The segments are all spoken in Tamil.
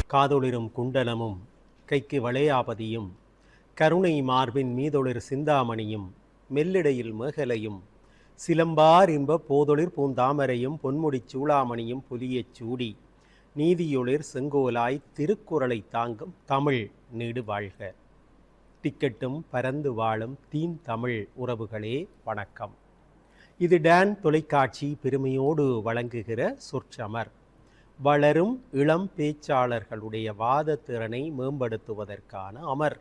காதொளிரும் குண்டலமும் கைக்கு வளையாபதியும் கருணை மார்பின் மீதொளிர் சிந்தாமணியும் மெல்லிடையில் மேகலையும் சிலம்பார் இன்ப போதொளிர் பூந்தாமரையும் பொன்முடிச் சூளாமணியும் புலியச் சூடி நீதியொளிர் செங்கோலாய் திருக்குறளை தாங்கும் தமிழ் நீடு வாழ்க. டிக்கெட்டும் பரந்து வாழும் தீன் தமிழ் உறவுகளே வணக்கம். இது டான் தொலைக்காட்சி பெருமையோடு வழங்குகிற சொற்சமர். வளரும் இளம் பேச்சாளர்களுடைய வாத திறனை மேம்படுத்துவதற்கான அமர்.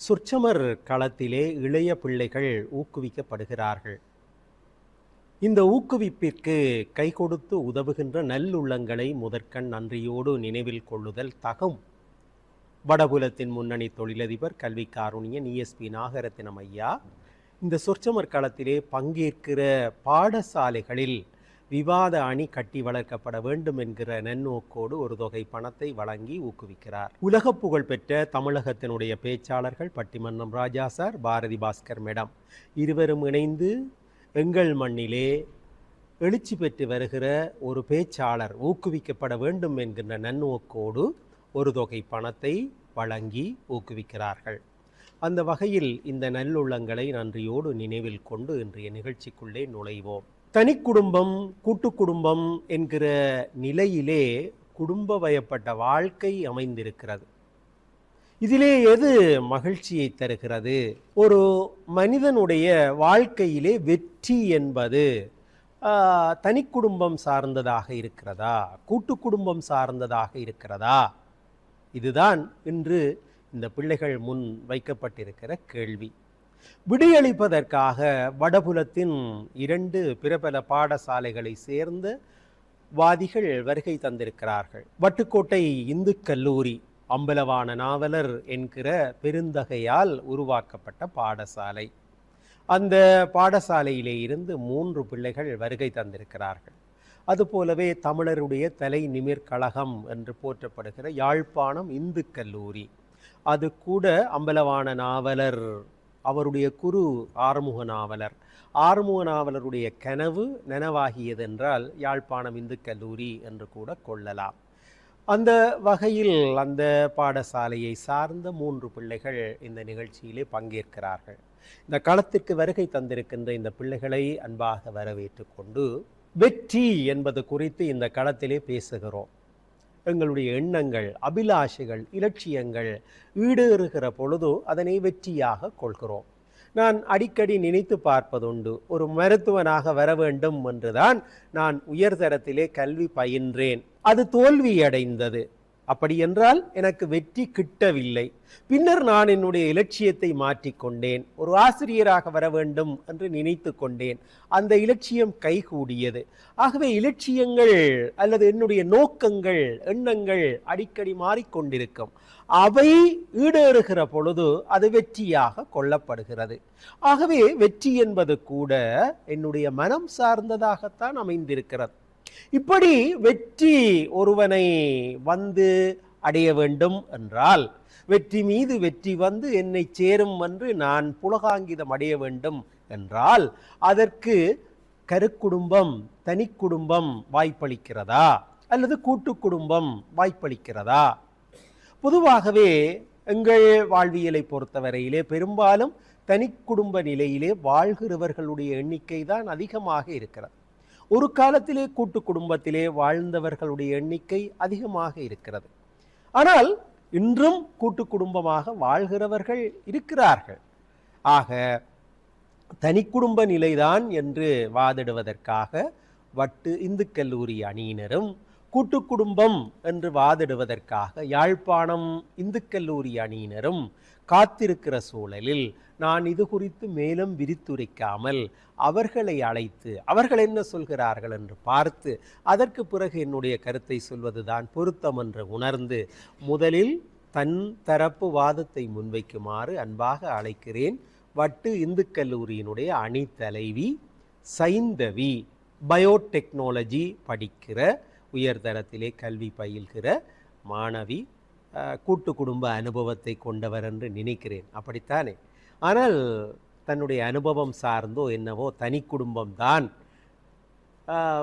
சொற்சமர் களத்திலே இளைய பிள்ளைகள் ஊக்குவிக்கப்படுகிறார்கள். இந்த ஊக்குவிப்பிற்கு கை கொடுத்து உதவுகின்ற நல்லுள்ளங்களை முதற்கண் நன்றியோடு நினைவில் கொள்ளுதல் தகும். வடபுலத்தின் முன்னணி தொழிலதிபர் கல்வி காருணியன் ESP நாகரத்தினம் ஐயா இந்த சொற்சமர் களத்திலே பங்கேற்கிற பாடசாலைகளில் விவாத அணி கட்டி வளர்க்கப்பட வேண்டும் என்கிற நன்னோக்கோடு ஒரு தொகை பணத்தை வழங்கி ஊக்குவிக்கிறார். உலக புகழ்பெற்ற தமிழகத்தினுடைய பேச்சாளர்கள் பட்டிமன்றம் ராஜா சார், பாரதி பாஸ்கர் மேடம் இருவரும் இணைந்து எங்கள் மண்ணிலே எழுச்சி பெற்று வருகிற ஒரு பேச்சாளர் ஊக்குவிக்கப்பட வேண்டும் என்கின்ற நன்னோக்கோடு ஒரு தொகை பணத்தை வழங்கி ஊக்குவிக்கிறார்கள். அந்த வகையில் இந்த நல்லுள்ளங்களை நன்றியோடு நினைவில் கொண்டு இன்றைய நிகழ்ச்சிக்குள்ளே நுழைவோம். தனி குடும்பம், கூட்டு குடும்பம் என்கிற நிலையிலே குடும்ப வயப்பட்ட வாழ்க்கை அமைந்திருக்கிறது. இதிலே எது மகிழ்ச்சியை தருகிறது? ஒரு மனிதனுடைய வாழ்க்கையிலே வெற்றி என்பது தனி குடும்பம் சார்ந்ததாக இருக்கிறதா, கூட்டு குடும்பம் சார்ந்ததாக இருக்கிறதா? இதுதான் இன்று இந்த பிள்ளைகள் முன் வைக்கப்பட்டிருக்கிற கேள்வி. விடையளிப்பதற்காக வடபுலத்தின் 2 பிரபல பாடசாலைகளை சேர்ந்த வாதிகள் வருகை தந்திருக்கிறார்கள். வட்டுக்கோட்டை இந்து கல்லூரி அம்பலவான நாவலர் என்கிற பெருந்தகையால் உருவாக்கப்பட்ட பாடசாலை. அந்த பாடசாலையிலே இருந்து 3 பிள்ளைகள் வருகை தந்திருக்கிறார்கள். அதுபோலவே தமிழருடைய தலை நிமிர் கழகம் என்று போற்றப்படுகிற யாழ்ப்பாணம் இந்து கல்லூரி, அது கூட அம்பலவான நாவலர் அவருடைய குரு ஆறுமுக நாவலர், ஆறுமுக நாவலருடைய கனவு நனவாகியதென்றால் யாழ்ப்பாணம் இந்து கல்லூரி என்று கூட கொள்ளலாம். அந்த வகையில் அந்த பாடசாலையை சார்ந்த 3 பிள்ளைகள் இந்த நிகழ்ச்சியிலே பங்கேற்கிறார்கள். இந்த களத்திற்கு வருகை தந்திருக்கின்ற இந்த பிள்ளைகளை அன்பாக வரவேற்று கொண்டு வெற்றி என்பது குறித்து இந்த களத்திலே பேசுகிறோம். எங்களுடைய எண்ணங்கள், அபிலாஷைகள், இலட்சியங்கள் ஈடேறுகிற பொழுது அதனை வெற்றியாக கொள்கிறோம். நான் அடிக்கடி நினைத்து பார்ப்பதுண்டு, ஒரு மருத்துவனாக வர வேண்டும் என்றுதான் நான் உயர்தரத்திலே கல்வி பயின்றேன். அது தோல்வியடைந்தது. அப்படி என்றால் எனக்கு வெற்றி கிட்டவில்லை. பின்னர் நான் என்னுடைய இலட்சியத்தை மாற்றிக்கொண்டேன். ஒரு ஆசிரியராக வர வேண்டும் என்று நினைத்து கொண்டேன். அந்த இலட்சியம் கைகூடியது. ஆகவே இலட்சியங்கள் அல்லது என்னுடைய நோக்கங்கள், எண்ணங்கள் அடிக்கடி மாறிக்கொண்டிருக்கும். அவை ஈடேறுகிற பொழுது அது வெற்றியாக கொள்ளப்படுகிறது. ஆகவே வெற்றி என்பது கூட என்னுடைய மனம் சார்ந்ததாகத்தான் அமைந்திருக்கிறது. இப்படி வெற்றி ஒருவனை வந்து அடைய வேண்டும் என்றால், வெற்றி மீது வெற்றி வந்து என்னை சேரும் என்று நான் புலகாங்கிதம் அடைய வேண்டும் என்றால், அதற்கு கருக்குடும்பம், தனி குடும்பம் வாய்ப்பளிக்கிறதா அல்லது கூட்டு குடும்பம் வாய்ப்பளிக்கிறதா? பொதுவாகவே எங்கள் வாழ்வியலை பொறுத்தவரையிலே பெரும்பாலும் தனி குடும்ப நிலையிலே வாழ்கிறவர்களுடைய எண்ணிக்கை தான் அதிகமாக இருக்கிறது. ஒரு காலத்திலே கூட்டு குடும்பத்திலே வாழ்ந்தவர்களுடைய எண்ணிக்கை அதிகமாக இருக்கிறது. ஆனால் இன்றும் கூட்டு குடும்பமாக வாழ்கிறவர்கள் இருக்கிறார்கள். ஆக தனி குடும்ப நிலைதான் என்று வாதிடுவதற்காக வட்டு இந்து கல்லூரி அணியினரும், கூட்டு குடும்பம் என்று வாதிடுவதற்காக யாழ்ப்பாணம் இந்து கல்லூரி அணியினரும் காத்திருக்கிற சூழலில் நான் இது குறித்து மேலும் விரித்துரைக்காமல் அவர்களை அழைத்து அவர்கள் என்ன சொல்கிறார்கள் என்று பார்த்து அதற்கு பிறகு என்னுடைய கருத்தை சொல்வதுதான் பொருத்தம் என்று உணர்ந்து முதலில் தன் தரப்பு வாதத்தை முன்வைக்குமாறு அன்பாக அழைக்கிறேன். வட்டு இந்து கல்லூரியினுடைய அணி தலைவி சைந்தவி, பயோடெக்னாலஜி படிக்கிற உயர்தரத்திலே கல்வி பயில்கிற மாணவி, கூட்டு குடும்ப அனுபவத்தை கொண்டவர் என்று நினைக்கிறேன். அப்படித்தானே? ஆனால் தன்னுடைய அனுபவம் சார்ந்தோ என்னவோ தனி குடும்பம்தான்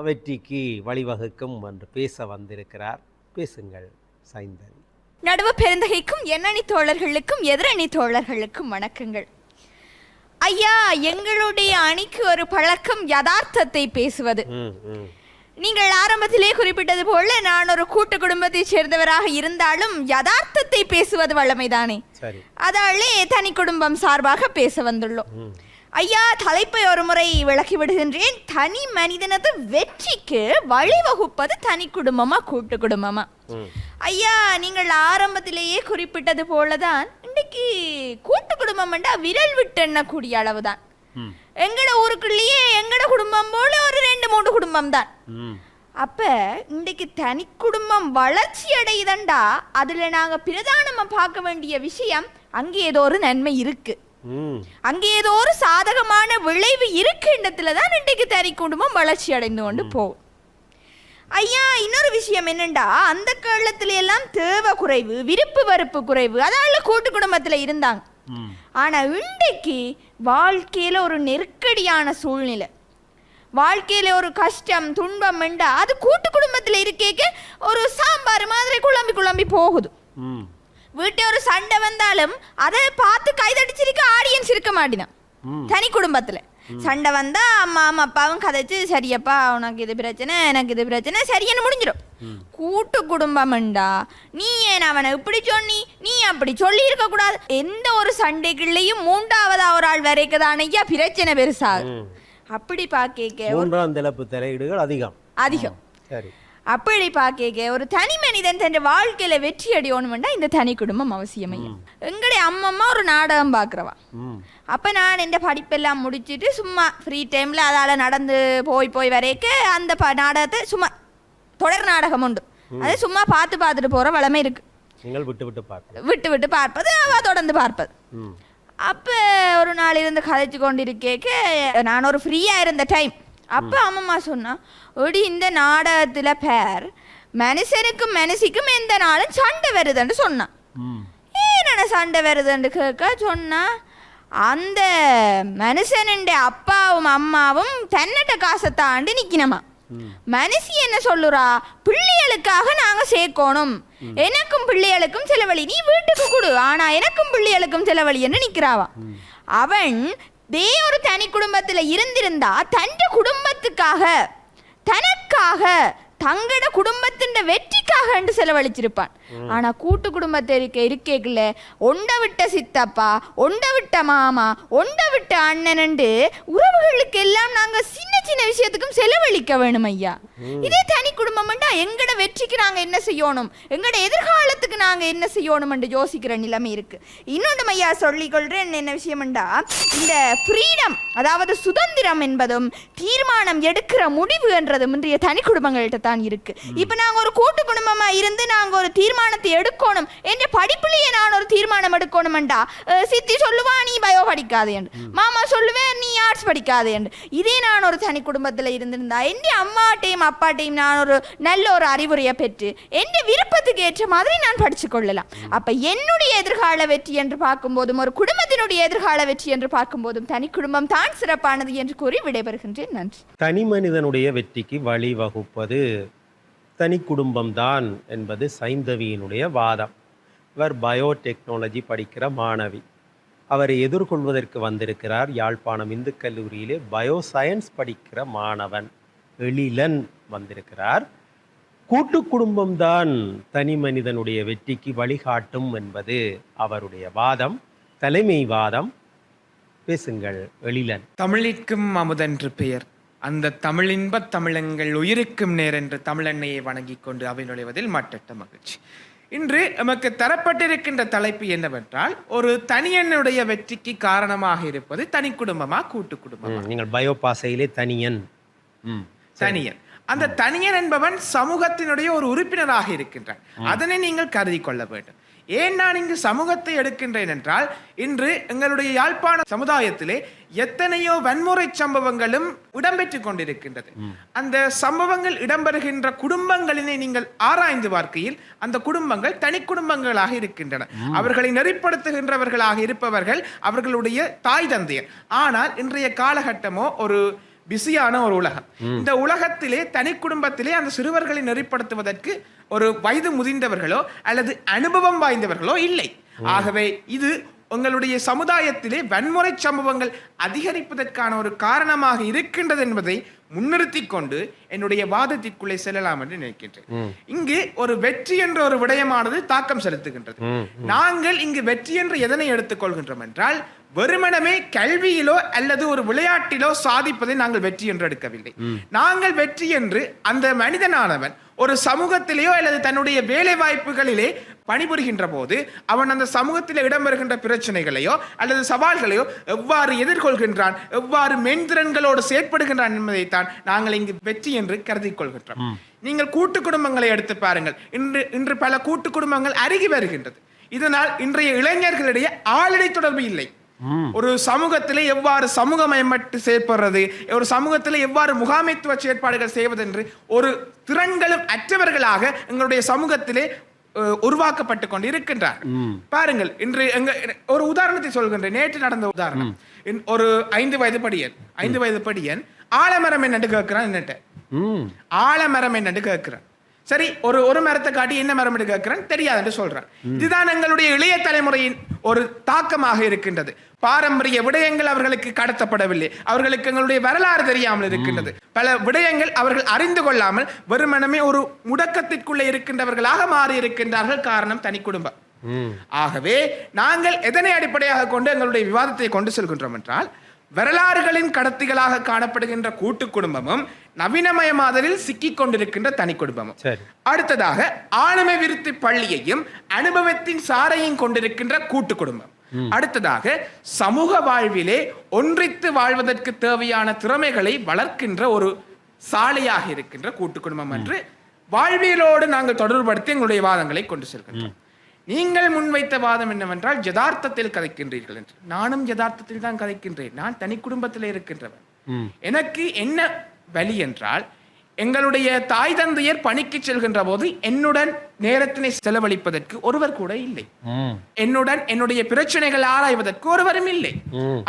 வெற்றிக்கு வழிவகுக்கும் என்று பேச வந்திருக்கிறார். பேசுங்கள். சைந்தவி. நடுவு பெருந்தகைக்கும் எண்ணணி தோழர்களுக்கும் எதிரணி தோழர்களுக்கும் வணக்கங்கள். ஐயா, எங்களுடைய அணிக்கு ஒரு பழக்கம் யதார்த்தத்தை பேசுவது. நீங்கள் ஆரம்பத்திலே குறிப்பிட்டது போல நான் ஒரு கூட்டு குடும்பத்தை சேர்ந்தவராக இருந்தாலும் யதார்த்தத்தை பேசுவது வல்லமைதானே. அதாலே தனி குடும்பம் சார்பாக பேச வந்துள்ளோம். ஐயா, தலைப்பை ஒரு முறை விளக்கி விடுகின்றேன். தனி மனிதனது வெற்றிக்கு வழிவகுப்பது தனி குடும்பமா கூட்டு குடும்பமா? ஐயா, நீங்கள் ஆரம்பத்திலேயே குறிப்பிட்டது போலதான் இன்னைக்கு கூட்டு குடும்பம் விரல் விட்டு எண்ணக்கூடிய அளவுதான். எங்கட ஊருக்குள்ளேயே எங்கட குடும்பம் போல ஒரு 2-3 குடும்பம் தான். அப்ப இன்றைக்கு தனி குடும்பம் வளர்ச்சி அடையுதண்டா, அதுல நாங்க பிரதானமா பார்க்க வேண்டிய விஷயம், அங்கே ஏதோ ஒரு நன்மை இருக்கு, அங்கே ஏதோ ஒரு சாதகமான விளைவு இருக்குன்றதுலதான் இன்றைக்கு தனி குடும்பம் வளர்ச்சி அடைந்து கொண்டு போகும். ஐயா, இன்னொரு விஷயம் என்னண்டா, அந்த காலத்துல எல்லாம் தேவை குறைவு, விருப்பு வெறுப்பு குறைவு, அதனால கூட்டு குடும்பத்துல இருந்தாங்க. ஆனா இன்றைக்கு வாழ்க்கையில ஒரு நெருக்கடியான சூழ்நிலை, வாழ்க்கையில ஒரு கஷ்டம் துன்பம் என்றா அது கூட்டு குடும்பத்துல இருக்கேக்க ஒரு சாம்பார் மாதிரி குழம்பி போகுது. வீட்டை ஒரு சண்டை வந்தாலும் அதை பார்த்து கைதடிச்சிருக்க ஆடியன்ஸ் இருக்க மாட்டேன். தனி குடும்பத்துல சண்டை வந்தா அம்மா அப்பாவும் கதைச்சு, சரியப்பா உனக்கு இது பிரச்சனை எனக்கு இது பிரச்சனை சரியான முடிஞ்சிடும். கூட்டு குடும்பம்டா, நீ ஏன் அவனை இப்படி சொன்னி, நீ அப்படி சொல்லி இருக்க கூடாது, எந்த ஒரு சண்டைகள்லையும் 3ஆவதா ஒரு ஆள் வரைக்குதான் ஐயா பிரச்சனை பெருசாகும். அப்படி பாக்க அதிகம். அப்படி பாக்க ஒரு தனி மனிதன் தன் வாழ்க்கையில வெற்றி அடையணும்னா இந்த தனி குடும்பம் அவசியம். எங்களுடைய அம்மம்மா ஒரு நாடகம் பாக்குறவா. அப்ப நான் இந்த படிப்பெல்லாம் முடிச்சுட்டு சும்மா ஃப்ரீ டைம்ல அதால நடந்து போய் வரைக்க அந்த நாடகத்தை சும்மா தொடர் நாடகம் உண்டு, அதை சும்மா பார்த்துட்டு போற வளமை இருக்கு. விட்டு பார்ப்பது, அவ தொடர்ந்து பார்ப்பது. அப்ப ஒரு நாள் இருந்து கதைச்சு கொண்டிருக்கேக்க நான் ஒரு ஃப்ரீயா இருந்த டைம். அப்ப அம்மம்மா சொன்னா, ஒடி இந்த நாடகத்துல பேர் மனுஷனுக்கும் மனுஷிக்கும் எந்த நாளும் சண்டை வருதுன்னு சொன்னான். ஏன்னா சண்டை வருதுன்னு கேட்க சொன்னா, அந்த மனுஷனுடைய அப்பாவும் அம்மாவும் தன்னட்ட காசை தாண்டி நிக்கணுமா. மனுஷி என்ன சொல்லுறா, பிள்ளைகளுக்காக நாங்க சேர்க்கணும், எனக்கும் பிள்ளைகளுக்கும் செலவழி, நீ வீட்டுக்கு கொடு, ஆனா எனக்கும் பிள்ளைகளுக்கும் செலவழி என்று நிக்கிறாவா. அவன் ஒரு தனி குடும்பத்துல இருந்திருந்தா தன் குடும்பத்துக்காக தனக்காக தங்கட குடும்பத்தின் வெற்றிக்காக என்று செலவழிச்சிருப்பான். ஆனா கூட்டு குடும்பத்தை இருக்கேக்குள்ள ஒண்ட விட்ட சித்தப்பா, ஒண்ட விட்ட மாமா, ஒண்ட விட்ட அண்ணன் என்று உறவுகளுக்கு எல்லாம் நாங்க சின்ன சின்ன விஷயத்துக்கும் செலவழிக்க வேணும் ஐயா. இதே தனி குடும்பம் எங்கட வெற்றிக்கு நாங்க என்ன செய்யணும், எங்கட எதிர்காலத்துக்கு நாங்க என்ன செய்யணும் என்று யோசிக்கிற நிலைமை இருக்கு. இன்னொன்று ஐயா சொல்லிக்கொள்றேன், என்ன விஷயம்டா, இந்த ஃப்ரீடம் அதாவது சுதந்திரம் என்பதும் தீர்மானம் எடுக்கிற முடிவு என்றதும் இன்றைய தனி குடும்பங்கள்கிட்ட தான் இருக்கு. இப்ப நாங்க ஒரு கூட்டு குடும்பமா இருந்து நாங்க ஒரு தீர்மானத்தை எடுக்கணும் என்ற படிப்புலயே நான் ஒரு தீர்மானம் எடுக்கணும்டா, சித்தி சொல்லுவா நீ பயோ படிக்காதே என்று, மாமா சொல்லுவேன் நீ ஆர்ட்ஸ் படிக்காதே என்று. இதே நான் ஒரு தனி குடும்பத்துல இருந்திருந்தா என் அம்மாட்டையும் அப்பாட்டையும் நான் ஒரு நல்ல ஒரு அறிவுரையை பெற்று என் விருப்பத்துக்கு ஏற்ற மாதிரி நான் படிச்சு கொள்ளலாம். அப்ப என்னுடைய எதிர்கால வெற்றி என்று பார்க்கும்போதும் ஒரு குடும்பத்தினுடைய எதிர்கால வெற்றி என்று பார்க்கும்போதும் தனி குடும்பம் தான் சிறப்பானது என்று கூறி விடைபெறுகின்றேன். நன்றி. தனி மனிதனுடைய வெற்றிக்கு வழிவகுப்பது தனி குடும்பம்தான் என்பது சைந்தவியினுடைய வாதம். இவர் பயோடெக்னாலஜி படிக்கிற மாணவி. அவரை எதிர்கொள்வதற்கு வந்திருக்கிறார் யாழ்ப்பாணம் இந்து கல்லூரியிலே பயோசயன்ஸ் படிக்கிற மாணவன் எழிலன் வந்திருக்கிறார். கூட்டு குடும்பம்தான் தனி மனிதனுடைய வெற்றிக்கு வழிகாட்டும் என்பது அவருடைய வாதம், தலைமை வாதம். பேசுங்கள் எழிலன். தமிழிற்கும் அமுதென்று பெயர், அந்த தமிழின்ப தமிழங்கள் உயிருக்கும் நேர் என்று தமிழெண்ணையை வணங்கிக் கொண்டு அவை நுழைவதில் மட்டற்ற மகிழ்ச்சி. இன்று நமக்கு தரப்பட்டிருக்கின்ற தலைப்பு என்னவென்றால், ஒரு தனியனுடைய வெற்றிக்கு காரணமாக இருப்பது தனி குடும்பமா கூட்டு குடும்பமா? நீங்கள் பயோ பாசையிலே தனியன். தனியன், அந்த தனியன் என்பவன் சமூகத்தினுடைய ஒரு உறுப்பினராக இருக்கின்றான். அதனை நீங்கள் கருதி கொள்ள வேண்டும். ஏன் நான் இங்கு சமூகத்தை எடுக்கின்றேன் என்றால், இன்று எங்களுடைய யாழ்ப்பாண சமுதாயத்திலே எத்தனையோ வன்முறை சம்பவங்களும் இடம்பெற்றுக் கொண்டிருக்கின்றது. அந்த சம்பவங்கள் இடம்பெறுகின்ற குடும்பங்களினை நீங்கள் ஆராய்ந்து பார்க்கையில் அந்த குடும்பங்கள் தனி குடும்பங்களாக இருக்கின்றன. அவர்களை நெறிப்படுத்துகின்றவர்களாக இருப்பவர்கள் அவர்களுடைய தாய் தந்தையர். ஆனால் இன்றைய காலகட்டமோ ஒரு பிஸியான ஒரு உலகம். இந்த உலகத்திலே தனி குடும்பத்திலே அந்த சிறுவர்களை நெறிப்படுத்துவதற்கு ஒரு வயது முதிர்ந்தவர்களோ அல்லது அனுபவம் வாய்ந்தவர்களோ இல்லை. ஆகவே இது உங்களுடைய சமுதாயத்திலே வன்முறை சம்பவங்கள் அதிகரிப்பதற்கான ஒரு காரணமாக இருக்கின்றது என்பதை முன்னிறுத்தி கொண்டு என்னுடைய வாதத்திற்குள்ளே செல்லலாம் என்று நினைக்கின்றேன். இங்கு ஒரு வெற்றி என்ற ஒரு விடயமானது தாக்கம் செலுத்துகின்றது. நாங்கள் இங்கு வெற்றி என்று எதனை எடுத்துக்கொள்கின்றோம் என்றால், வெறுமனமே கல்வியிலோ அல்லது ஒரு விளையாட்டிலோ சாதிப்பதை நாங்கள் வெற்றி என்று எடுக்கவில்லை. நாங்கள் வெற்றி என்று அந்த மனிதனானவன் ஒரு சமூகத்திலேயோ அல்லது தன்னுடைய வேலை வாய்ப்புகளிலே பணிபுரிகின்ற போது அவன் அந்த சமூகத்தில் இடம்பெறுகின்ற பிரச்சனைகளையோ அல்லது சவால்களையோ எவ்வாறு எதிர்கொள்கின்றான், எவ்வாறு மென்திறன்களோடு செயற்படுகின்றான் என்பதைத்தான் நாங்கள் இங்கு வெற்றி என்று கருதி கொள்கின்றோம். நீங்கள் கூட்டு குடும்பங்களை எடுத்து பாருங்கள். இன்று பல கூட்டு குடும்பங்கள் அருகி வருகின்றது. இதனால் இன்றைய இளைஞர்களிடையே ஆளடை தொடர்பு இல்லை. ஒரு சமூகத்திலே எவ்வாறு சமூகமயமட்டு செயற்படுறது, ஒரு சமூகத்திலே எவ்வாறு முகாமைத்துவ செயற்பாடுகள் செய்வது என்று ஒரு திறன்களும் அற்றவர்களாக எங்களுடைய சமூகத்திலே உருவாக்கப்பட்டு கொண்டு இருக்கின்றார். பாருங்கள், இன்று ஒரு உதாரணத்தை சொல்கின்றேன். நேற்று நடந்த உதாரணம். ஒரு 5 வயது படியன் ஆலமரம் என்னட்டு கேட்கிறான். என்னட்ட ஆலமரம் என்னட்டு கேட்கிறான். சரி, ஒரு மரத்தை காட்டி என்ன மரம் என்று கேட்கிறான், தெரியாது என்று சொல்றான். இதுதான் எங்களுடைய இளைய தலைமுறையின் ஒரு தாக்கமாக இருக்கின்றது. பாரம்பரிய விடயங்கள் அவர்களுக்கு கடத்தப்படவில்லை. அவர்களுக்கு எங்களுடைய வரலாறு தெரியாமல் இருக்கின்றது. பல விடயங்கள் அவர்கள் அறிந்து கொள்ளாமல் வெறுமனமே ஒரு முடக்கத்திற்குள்ளே இருக்கின்றவர்களாக மாறி இருக்கின்றார்கள். காரணம் தனி குடும்பம். ஆகவே நாங்கள் எதனை அடிப்படையாக கொண்டு எங்களுடைய விவாதத்தை கொண்டு செல்கின்றோம் என்றால், வரலாறுகளின் கடத்திகளாக காணப்படுகின்ற கூட்டு குடும்பமும் நவீனமயமாதலில் சிக்கிக் கொண்டிருக்கின்ற தனி குடும்பமும், அடுத்ததாக ஆளுமை விருத்தி பள்ளியையும் அனுபவத்தின் சாரையும் கொண்டிருக்கின்ற கூட்டு குடும்பம், அடுத்ததாக சமூக வாழ்விலே ஒன்றித்து வாழ்வதற்கு தேவையான திறமைகளை வளர்க்கின்ற ஒரு சாலையாக இருக்கின்ற கூட்டு குடும்பம் என்று வாழ்வியலோடு நாங்கள் தொடர்படுத்தி எங்களுடைய வாதங்களை கொண்டு செல்கின்றோம். நீங்கள் முன்வைத்த வாதம் என்னவென்றால், யதார்த்தத்தில் கதைக்கின்றீர்கள் என்று. நானும் யதார்த்தத்தில் தான் கதைக்கின்றேன். நான் தனி குடும்பத்தில் இருக்கின்றவன். எனக்கு என்ன வழி என்றால், எங்களுடைய தாய் தந்தையர் பணிக்கு செல்கின்ற போது என்னுடன் நேரத்தினை செலவழிப்பதற்கு ஒருவர் கூட இல்லை. என்னுடன் என்னுடைய பிரச்சனைகள் ஆராய்வதற்கு ஒருவரும் இல்லை.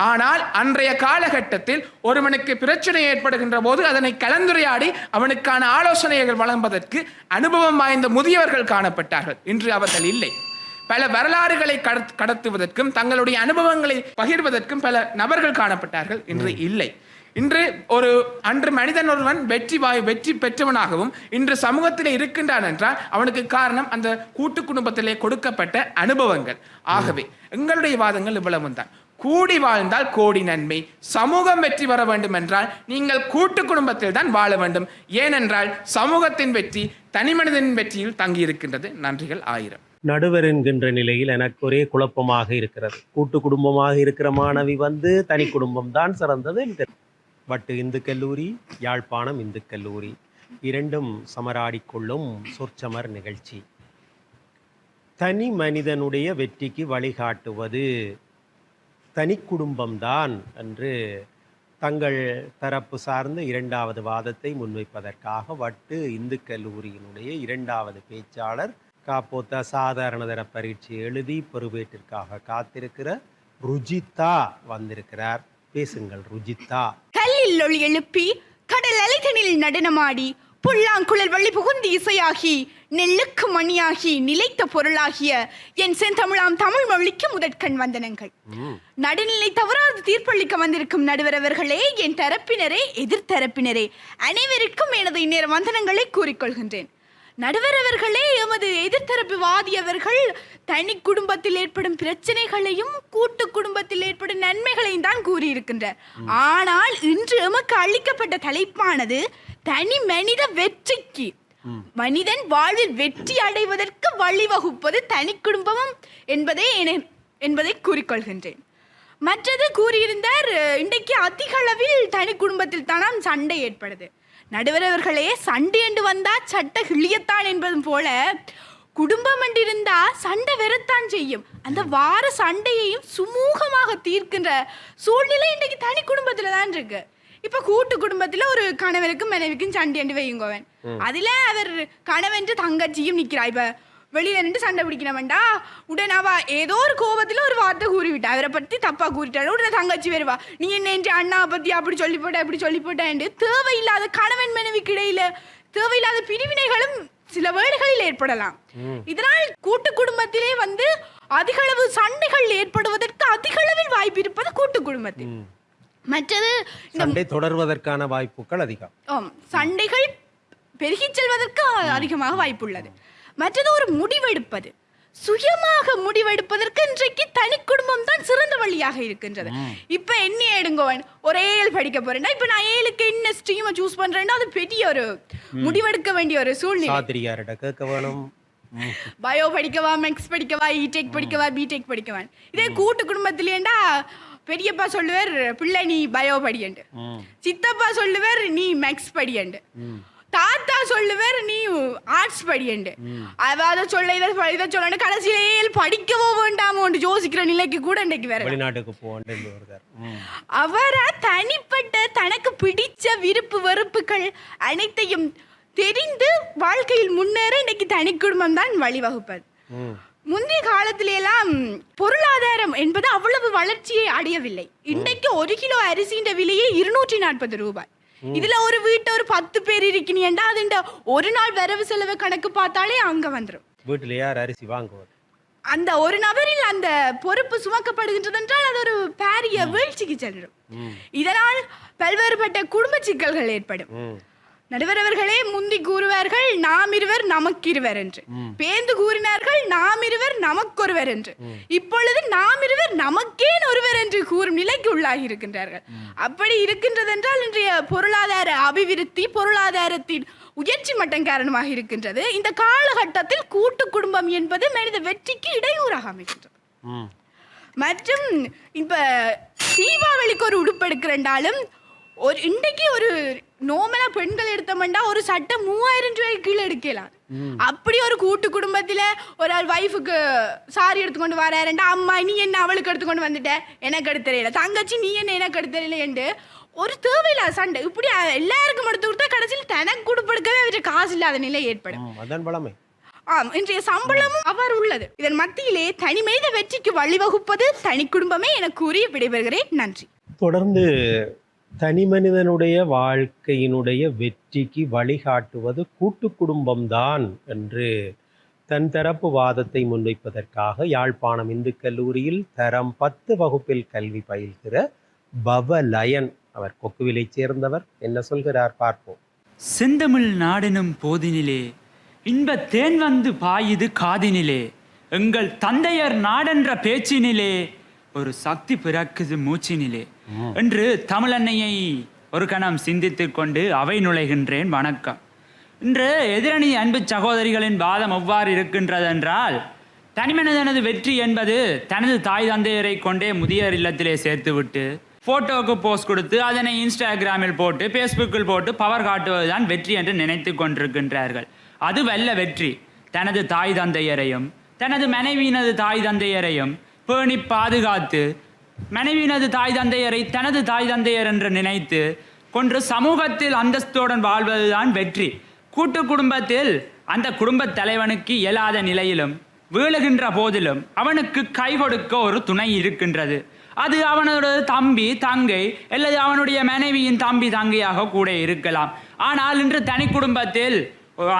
ஆனால் அன்றைய காலகட்டத்தில் ஒருவனுக்கு பிரச்சனை ஏற்படுகின்ற போது அதனை கலந்துரையாடி அவனுக்கான ஆலோசனைகள் வழங்குவதற்கு அனுபவம் வாய்ந்த முதியவர்கள் காணப்பட்டார்கள். இன்று அவர்கள் இல்லை. பல வரலாறுகளை கடத்துவதற்கும் தங்களுடைய அனுபவங்களை பகிர்வதற்கும் பல நபர்கள் காணப்பட்டார்கள். இன்று இல்லை. இன்று அன்று மனிதன் ஒருவன் வெற்றி பெற்றவனாகவும் இன்று சமூகத்திலே இருக்கின்றான் என்றால் அவனுக்கு காரணம் அந்த கூட்டு குடும்பத்திலே கொடுக்கப்பட்ட அனுபவங்கள். ஆகவே எங்களுடைய வாதங்கள் இவ்வளவு தான். கூடி வாழ்ந்தால் கோடி நன்மை. சமூகம் வெற்றி பெற வேண்டும் என்றால் நீங்கள் கூட்டு குடும்பத்தில் தான் வாழ வேண்டும். ஏனென்றால் சமூகத்தின் வெற்றி தனி மனிதனின் வெற்றியில் தங்கி இருக்கின்றது. நன்றிகள் 1000. நடுவர் என்கின்ற நிலையில் எனக்கு ஒரே குழப்பமாக இருக்கிறது. கூட்டு குடும்பமாக இருக்கிற மாணவி தனி குடும்பம் தான் சிறந்தது. வட்டு இந்து கல்லூரி, யாழ்ப்பாணம் இந்து கல்லூரி இரண்டும் சமராடிக்கொள்ளும் சொற்சமர் நிகழ்ச்சி. தனி மனிதனுடைய வெற்றிக்கு வழிகாட்டுவது தனி குடும்பம்தான் என்று தங்கள் தரப்பு சார்ந்த 2வது வாதத்தை முன்வைப்பதற்காக வட்டு இந்து கல்லூரியினுடைய 2வது பேச்சாளர் காப்போத்த சாதாரண தர பரீட்சை எழுதி பெறுவேட்டிற்காக காத்திருக்கிற ருஜிதா வந்திருக்கிறார். பேசுங்கள் ருஜிதா. கல்லில் ஒளி எழுப்பி கடல் அலைதனில் நடனமாடி புல்லாங்குழல் வழி புகுந்து இசையாகி நெல்லுக்கு மணியாகி நிலைத்த பொருளாகிய என் செந்தமிழாம் தமிழ் மொழிக்கு முதற்கண் வந்தனங்கள். நடுநிலை தவறாது தீர்ப்பளிக்க வந்திருக்கும் நடுவரவர்களே, என் தரப்பினரே, எதிர்த்தரப்பினரே, அனைவருக்கும் எனது இந்நேர வந்தனங்களை கூறிக்கொள்கின்றேன். நடுவரவர்களே, எமது எதிர்த்தரப்பு வாதியவர்கள் தனி குடும்பத்தில் ஏற்படும் பிரச்சனைகளையும் கூட்டு குடும்பத்தில் ஏற்படும் நன்மைகளையும் தான் கூறியிருக்கின்றார். ஆனால் இன்று எமக்கு அளிக்கப்பட்ட தலைப்பானது தனி மனித வெற்றிக்கு, மனிதன் வாழ்வில் வெற்றி அடைவதற்கு வழிவகுப்பது தனி குடும்பம் என்பதை கூறிக்கொள்கின்றேன். மற்றது கூறியிருந்தார், இன்றைக்கு அதிக அளவில் தனி குடும்பத்தில் தானாம் சண்டை ஏற்படுது. நடுவரவர்களே, சண்டை என்று வந்தா சட்டை கிளியத்தான் என்பதும் போல குடும்பம் என்று இருந்தா சண்டை வெறத்தான் செய்யும். அந்த வார சண்டையையும் சுமூகமாக தீர்க்கின்ற சூழ்நிலை இன்றைக்கு தனி குடும்பத்துல தான் இருக்கு. இப்ப கூட்டு குடும்பத்துல ஒரு கணவனுக்கும் மனைவிக்கும் சண்டை என்று வையுங்கவன், அதுல அவர் கணவன் தங்கச்சியும் நிக்கிறா. இப்ப வெளியில நின்று சண்டை பிடிக்கணும்டா உடனே அவ ஏதோ ஒரு கோபத்துல ஒரு வார்த்தை கூறிவிட்டா, அவரை பத்தி தப்பா கூறிட்டாரு. உடனே தங்கச்சி வருவா, நீ என்ன என்று அண்ணா பத்தி அப்படி சொல்லி போட்ட இப்படி சொல்லி போட்டேன். தேவையில்லாத கணவன் மனைவிக்கு இடையில தேவையில்லாத பிரிவினைகளும் சில வேளைகளில் ஏற்படலாம். இதனால் கூட்டு குடும்பத்திலே அதிகளவு சண்டைகள் ஏற்படுவதற்கு அதிகளவில் வாய்ப்பு இருப்பது கூட்டு குடும்பத்தில். மற்றது சண்டை தொடர்வதற்கான வாய்ப்புகள் அதிகம். சண்டைகள் பெருகிச் செல்வதற்கு அதிகமாக வாய்ப்புள்ளது. மற்றது ஒரு முடிவெடுப்பது, சுயமாக முடிவெடுப்பதற்கு இன்றைக்கு தனி குடும்பம் தான் சிறந்த வழியாக இருக்கின்றது. இப்ப என்ன எடுங்கோவன் ஒரு ஏழு படிக்க போறேன்னா, இப்ப நான் ஏழுக்கு என்ன ஸ்ட்ரீமை சூஸ் பண்றேன்னா அது பெரிய ஒரு முடிவெடுக்க வேண்டிய ஒரு சூழ்நிலை. கேட்க வேணும், பயோ படிக்கவா, மேக்ஸ் படிக்கவா, இடெக் படிக்கவா, பிடெக் படிக்கவா. இதே கூட்டு குடும்பத்திலேண்டா பெரியப்பா சொல்லுவார் பிள்ளை நீ பயோ படியண்டு, சித்தப்பா சொல்லுவார் நீ மேக்ஸ் படியண்டு, தாத்தா சொல்லுவார் நீ ஆர்ட்ஸ் படியண்டு. அத சொல்ல இதை சொல்ல கடைசியிலே படிக்கவோ வேண்டாமோ யோசிக்கிற நிலைக்கு கூட இன்றைக்கு வேற வெளிநாட்டுக்கு போவார். அவரை தனிப்பட்ட தனக்கு பிடிச்ச விருப்பு வெறுப்புகள் அனைத்தையும் தெரிந்து வாழ்க்கையில் முன்னேற இன்னைக்கு தனி குடும்பம் தான் வழிவகுப்பது. முந்தைய காலத்திலெல்லாம் பொருளாதாரம் என்பது அவ்வளவு வளர்ச்சியை அடையவில்லை. இன்றைக்கு 1 கிலோ அரிசியின் விலையே 240 ரூபாய். இதுல ஒரு வீட்டை ஒரு 10 பேர் இருக்கீங்கன்னா அது ஒரு நாள் வரவு செலவு கணக்கு பார்த்தாலே அங்க வந்துடும். வீட்டுல யார் அரிசி வாங்குவார்? அந்த ஒரு நபரில் அந்த பொறுப்பு சுமக்கப்படுகின்றது என்றால் அது ஒரு பாரிய வீழ்ச்சிக்கு செல்லும். இதனால் பல்வேறுபட்ட குடும்ப சிக்கல்கள் ஏற்படும். நடுவர் அவர்களே முந்தி கூறுவார்கள் நாம் இருவர் நமக்கிருவர் என்று, பேந்து கூறினார்கள் நாம் இருவர் நமக்கொருவர் என்று, இப்பொழுது நாம் இருவர் நமக்கேன் ஒருவர் என்று கூறும் நிலைக்கு உள்ளாகி இருக்கின்றார்கள். அப்படி இருக்கின்றது என்றால் இன்றைய பொருளாதார அபிவிருத்தி பொருளாதாரத்தின் உயர்ச்சி மட்டம் காரணமாக இருக்கின்றது. இந்த காலகட்டத்தில் கூட்டு குடும்பம் என்பது மனித வெற்றிக்கு இடையூறாக அமைகின்றது. மற்றும் இப்ப தீபாவளிக்கு ஒரு உடுப்பு எடுக்கிறண்டாலும் இன்றைக்கு ஒரு நோமலா பெண்கள் எடுத்தோம்னா ஒரு சட்டை 3000 ரூபாய்க்கு கீழே எடுக்கலாம். அப்படி ஒரு கூட்டு குடும்பத்துல ஒரு ஆள் வைஃபுக்கு சாரி எடுத்துக்கொண்டு வராருண்டா, அம்மா நீ என்ன அவளுக்கு எடுத்துக்கொண்டு வந்துட்ட, எனக்கு எடுத்து தெரியல, தங்கச்சி நீ என்ன எனக்கு எடுத்து தெரியல என்று ஒரு தேவையில்ல சண்டை. இப்படி எல்லாருக்கும் எடுத்து கொடுத்தா கடைசியில் தனக்கு கொடுப்படுக்கவே அவருக்கு காசு இல்லாத நிலை ஏற்படும். இன்றைய சம்பளமும் அவ்வாறு உள்ளது. இதன் மத்தியிலே தனி மனித வெற்றிக்கு வழிவகுப்பது தனி குடும்பமே என கூறி விடைபெறுகிறேன். நன்றி. தொடர்ந்து தனி மனிதனுடைய வாழ்க்கையினுடைய வெற்றிக்கு வழிகாட்டுவது கூட்டு குடும்பம்தான் என்று தன் தரப்பு வாதத்தை முன்வைப்பதற்காக யாழ்ப்பாணம் இந்து கல்லூரியில் தரம் 10 வகுப்பில் கல்வி பயில்கிற பவலயன் அவர் கொக்குவிலை சேர்ந்தவர் என்ன சொல்கிறார் பார்ப்போம். செந்தமிழ் நாடெனும் போதினிலே இன்ப தேன் வந்து பாயுது காதினிலே, எங்கள் தந்தையர் நாடென்ற பேச்சினிலே ஒரு சக்தி பிறக்குது மூச்சினிலே என்று தமிழன்னையை ஒரு கணம் சிந்தித்து கொண்டு அவை நுழைகின்றேன். வணக்கம். இன்று எதிரணி அன்பு சகோதரிகளின் வாதம் எவ்வாறு இருக்கின்றதென்றால், தனிமனிதனது வெற்றி என்பது தனது தாய் தந்தையரை கொண்டே முதியோர் இல்லத்திலே சேர்த்துவிட்டு போட்டோவுக்கு போஸ்ட் கொடுத்து அதனை இன்ஸ்டாகிராமில் போட்டு ஃபேஸ்புக்கில் போட்டு பவர் காட்டுவதுதான் வெற்றி என்று நினைத்து கொண்டிருக்கின்றார்கள். அது வல்ல வெற்றி. தனது தாய் தந்தையரையும் தனது மனைவியினது தாய் தந்தையரையும் பேணி பாதுகாத்து மனைவியினது தாய் தந்தையரை தனது தாய் தந்தையர் என்று நினைத்து கொன்று சமூகத்தில் அந்தஸ்துடன் வாழ்வதுதான் வெற்றி. கூட்டு குடும்பத்தில் அந்த குடும்ப தலைவனுக்கு இயலாத நிலையிலும் வீழுகின்ற போதிலும் அவனுக்கு கை கொடுக்க ஒரு துணை இருக்கின்றது. அது அவனோட தம்பி தங்கை அல்லது அவனுடைய மனைவியின் தம்பி தங்கையாக கூட இருக்கலாம். ஆனால் இன்று தனி குடும்பத்தில்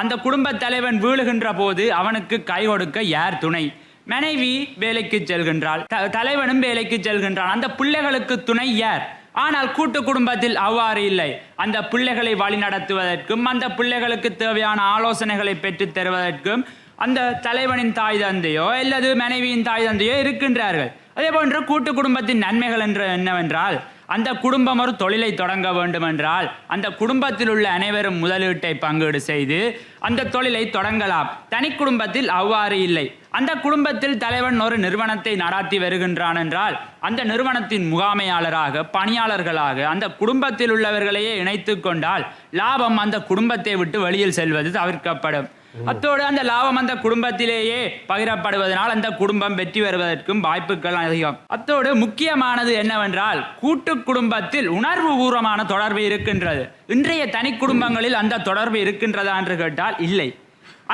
அந்த குடும்ப தலைவன் வீழுகின்ற போது அவனுக்கு கை கொடுக்க யார் துணை? மனைவி வேலைக்கு செல்கின்றாள், தலைவனும் வேலைக்கு செல்கின்றான். அந்த பிள்ளைகளுக்கு துணை யார்? ஆனால் கூட்டு குடும்பத்தில் அவ்வாறு இல்லை. அந்த பிள்ளைகளை வழி நடத்துவதற்கும் அந்த பிள்ளைகளுக்கு தேவையான ஆலோசனைகளை பெற்றுத் தருவதற்கும் அந்த தலைவனின் தாய் தந்தையோ அல்லது மனைவியின் தாய் தந்தையோ இருக்கின்றார்கள். அதே போன்ற கூட்டு குடும்பத்தின் நன்மைகள் என்னவென்றால், அந்த குடும்பம் ஒரு தொழிலை தொடங்க வேண்டும் என்றால் அந்த குடும்பத்தில் உள்ள அனைவரும் முதலீட்டை பங்கீடு செய்து அந்த தொழிலை தொடங்கலாம். தனி குடும்பத்தில் அவ்வாறு இல்லை. அந்த குடும்பத்தில் தலைவன் ஒரு நிறுவனத்தை நடாத்தி வருகின்றான் என்றால் அந்த நிறுவனத்தின் முகாமையாளராக பணியாளர்களாக அந்த குடும்பத்தில் உள்ளவர்களையே இணைத்து கொண்டால் லாபம் அந்த குடும்பத்தை விட்டு வெளியில் செல்வது தவிர்க்கப்படும். அத்தோடு அந்த லாபம் அந்த குடும்பத்திலேயே பகிரப்படுவதனால் அந்த குடும்பம் வெற்றி பெறுவதற்கும் வாய்ப்புகள் அதிகம். அத்தோடு முக்கியமானது என்னவென்றால், கூட்டு குடும்பத்தில் உணர்வு பூர்வமான தொடர்பு இருக்கின்றது. இன்றைய தனி குடும்பங்களில் அந்த தொடர்பு இருக்கின்றதா என்று கேட்டால் இல்லை.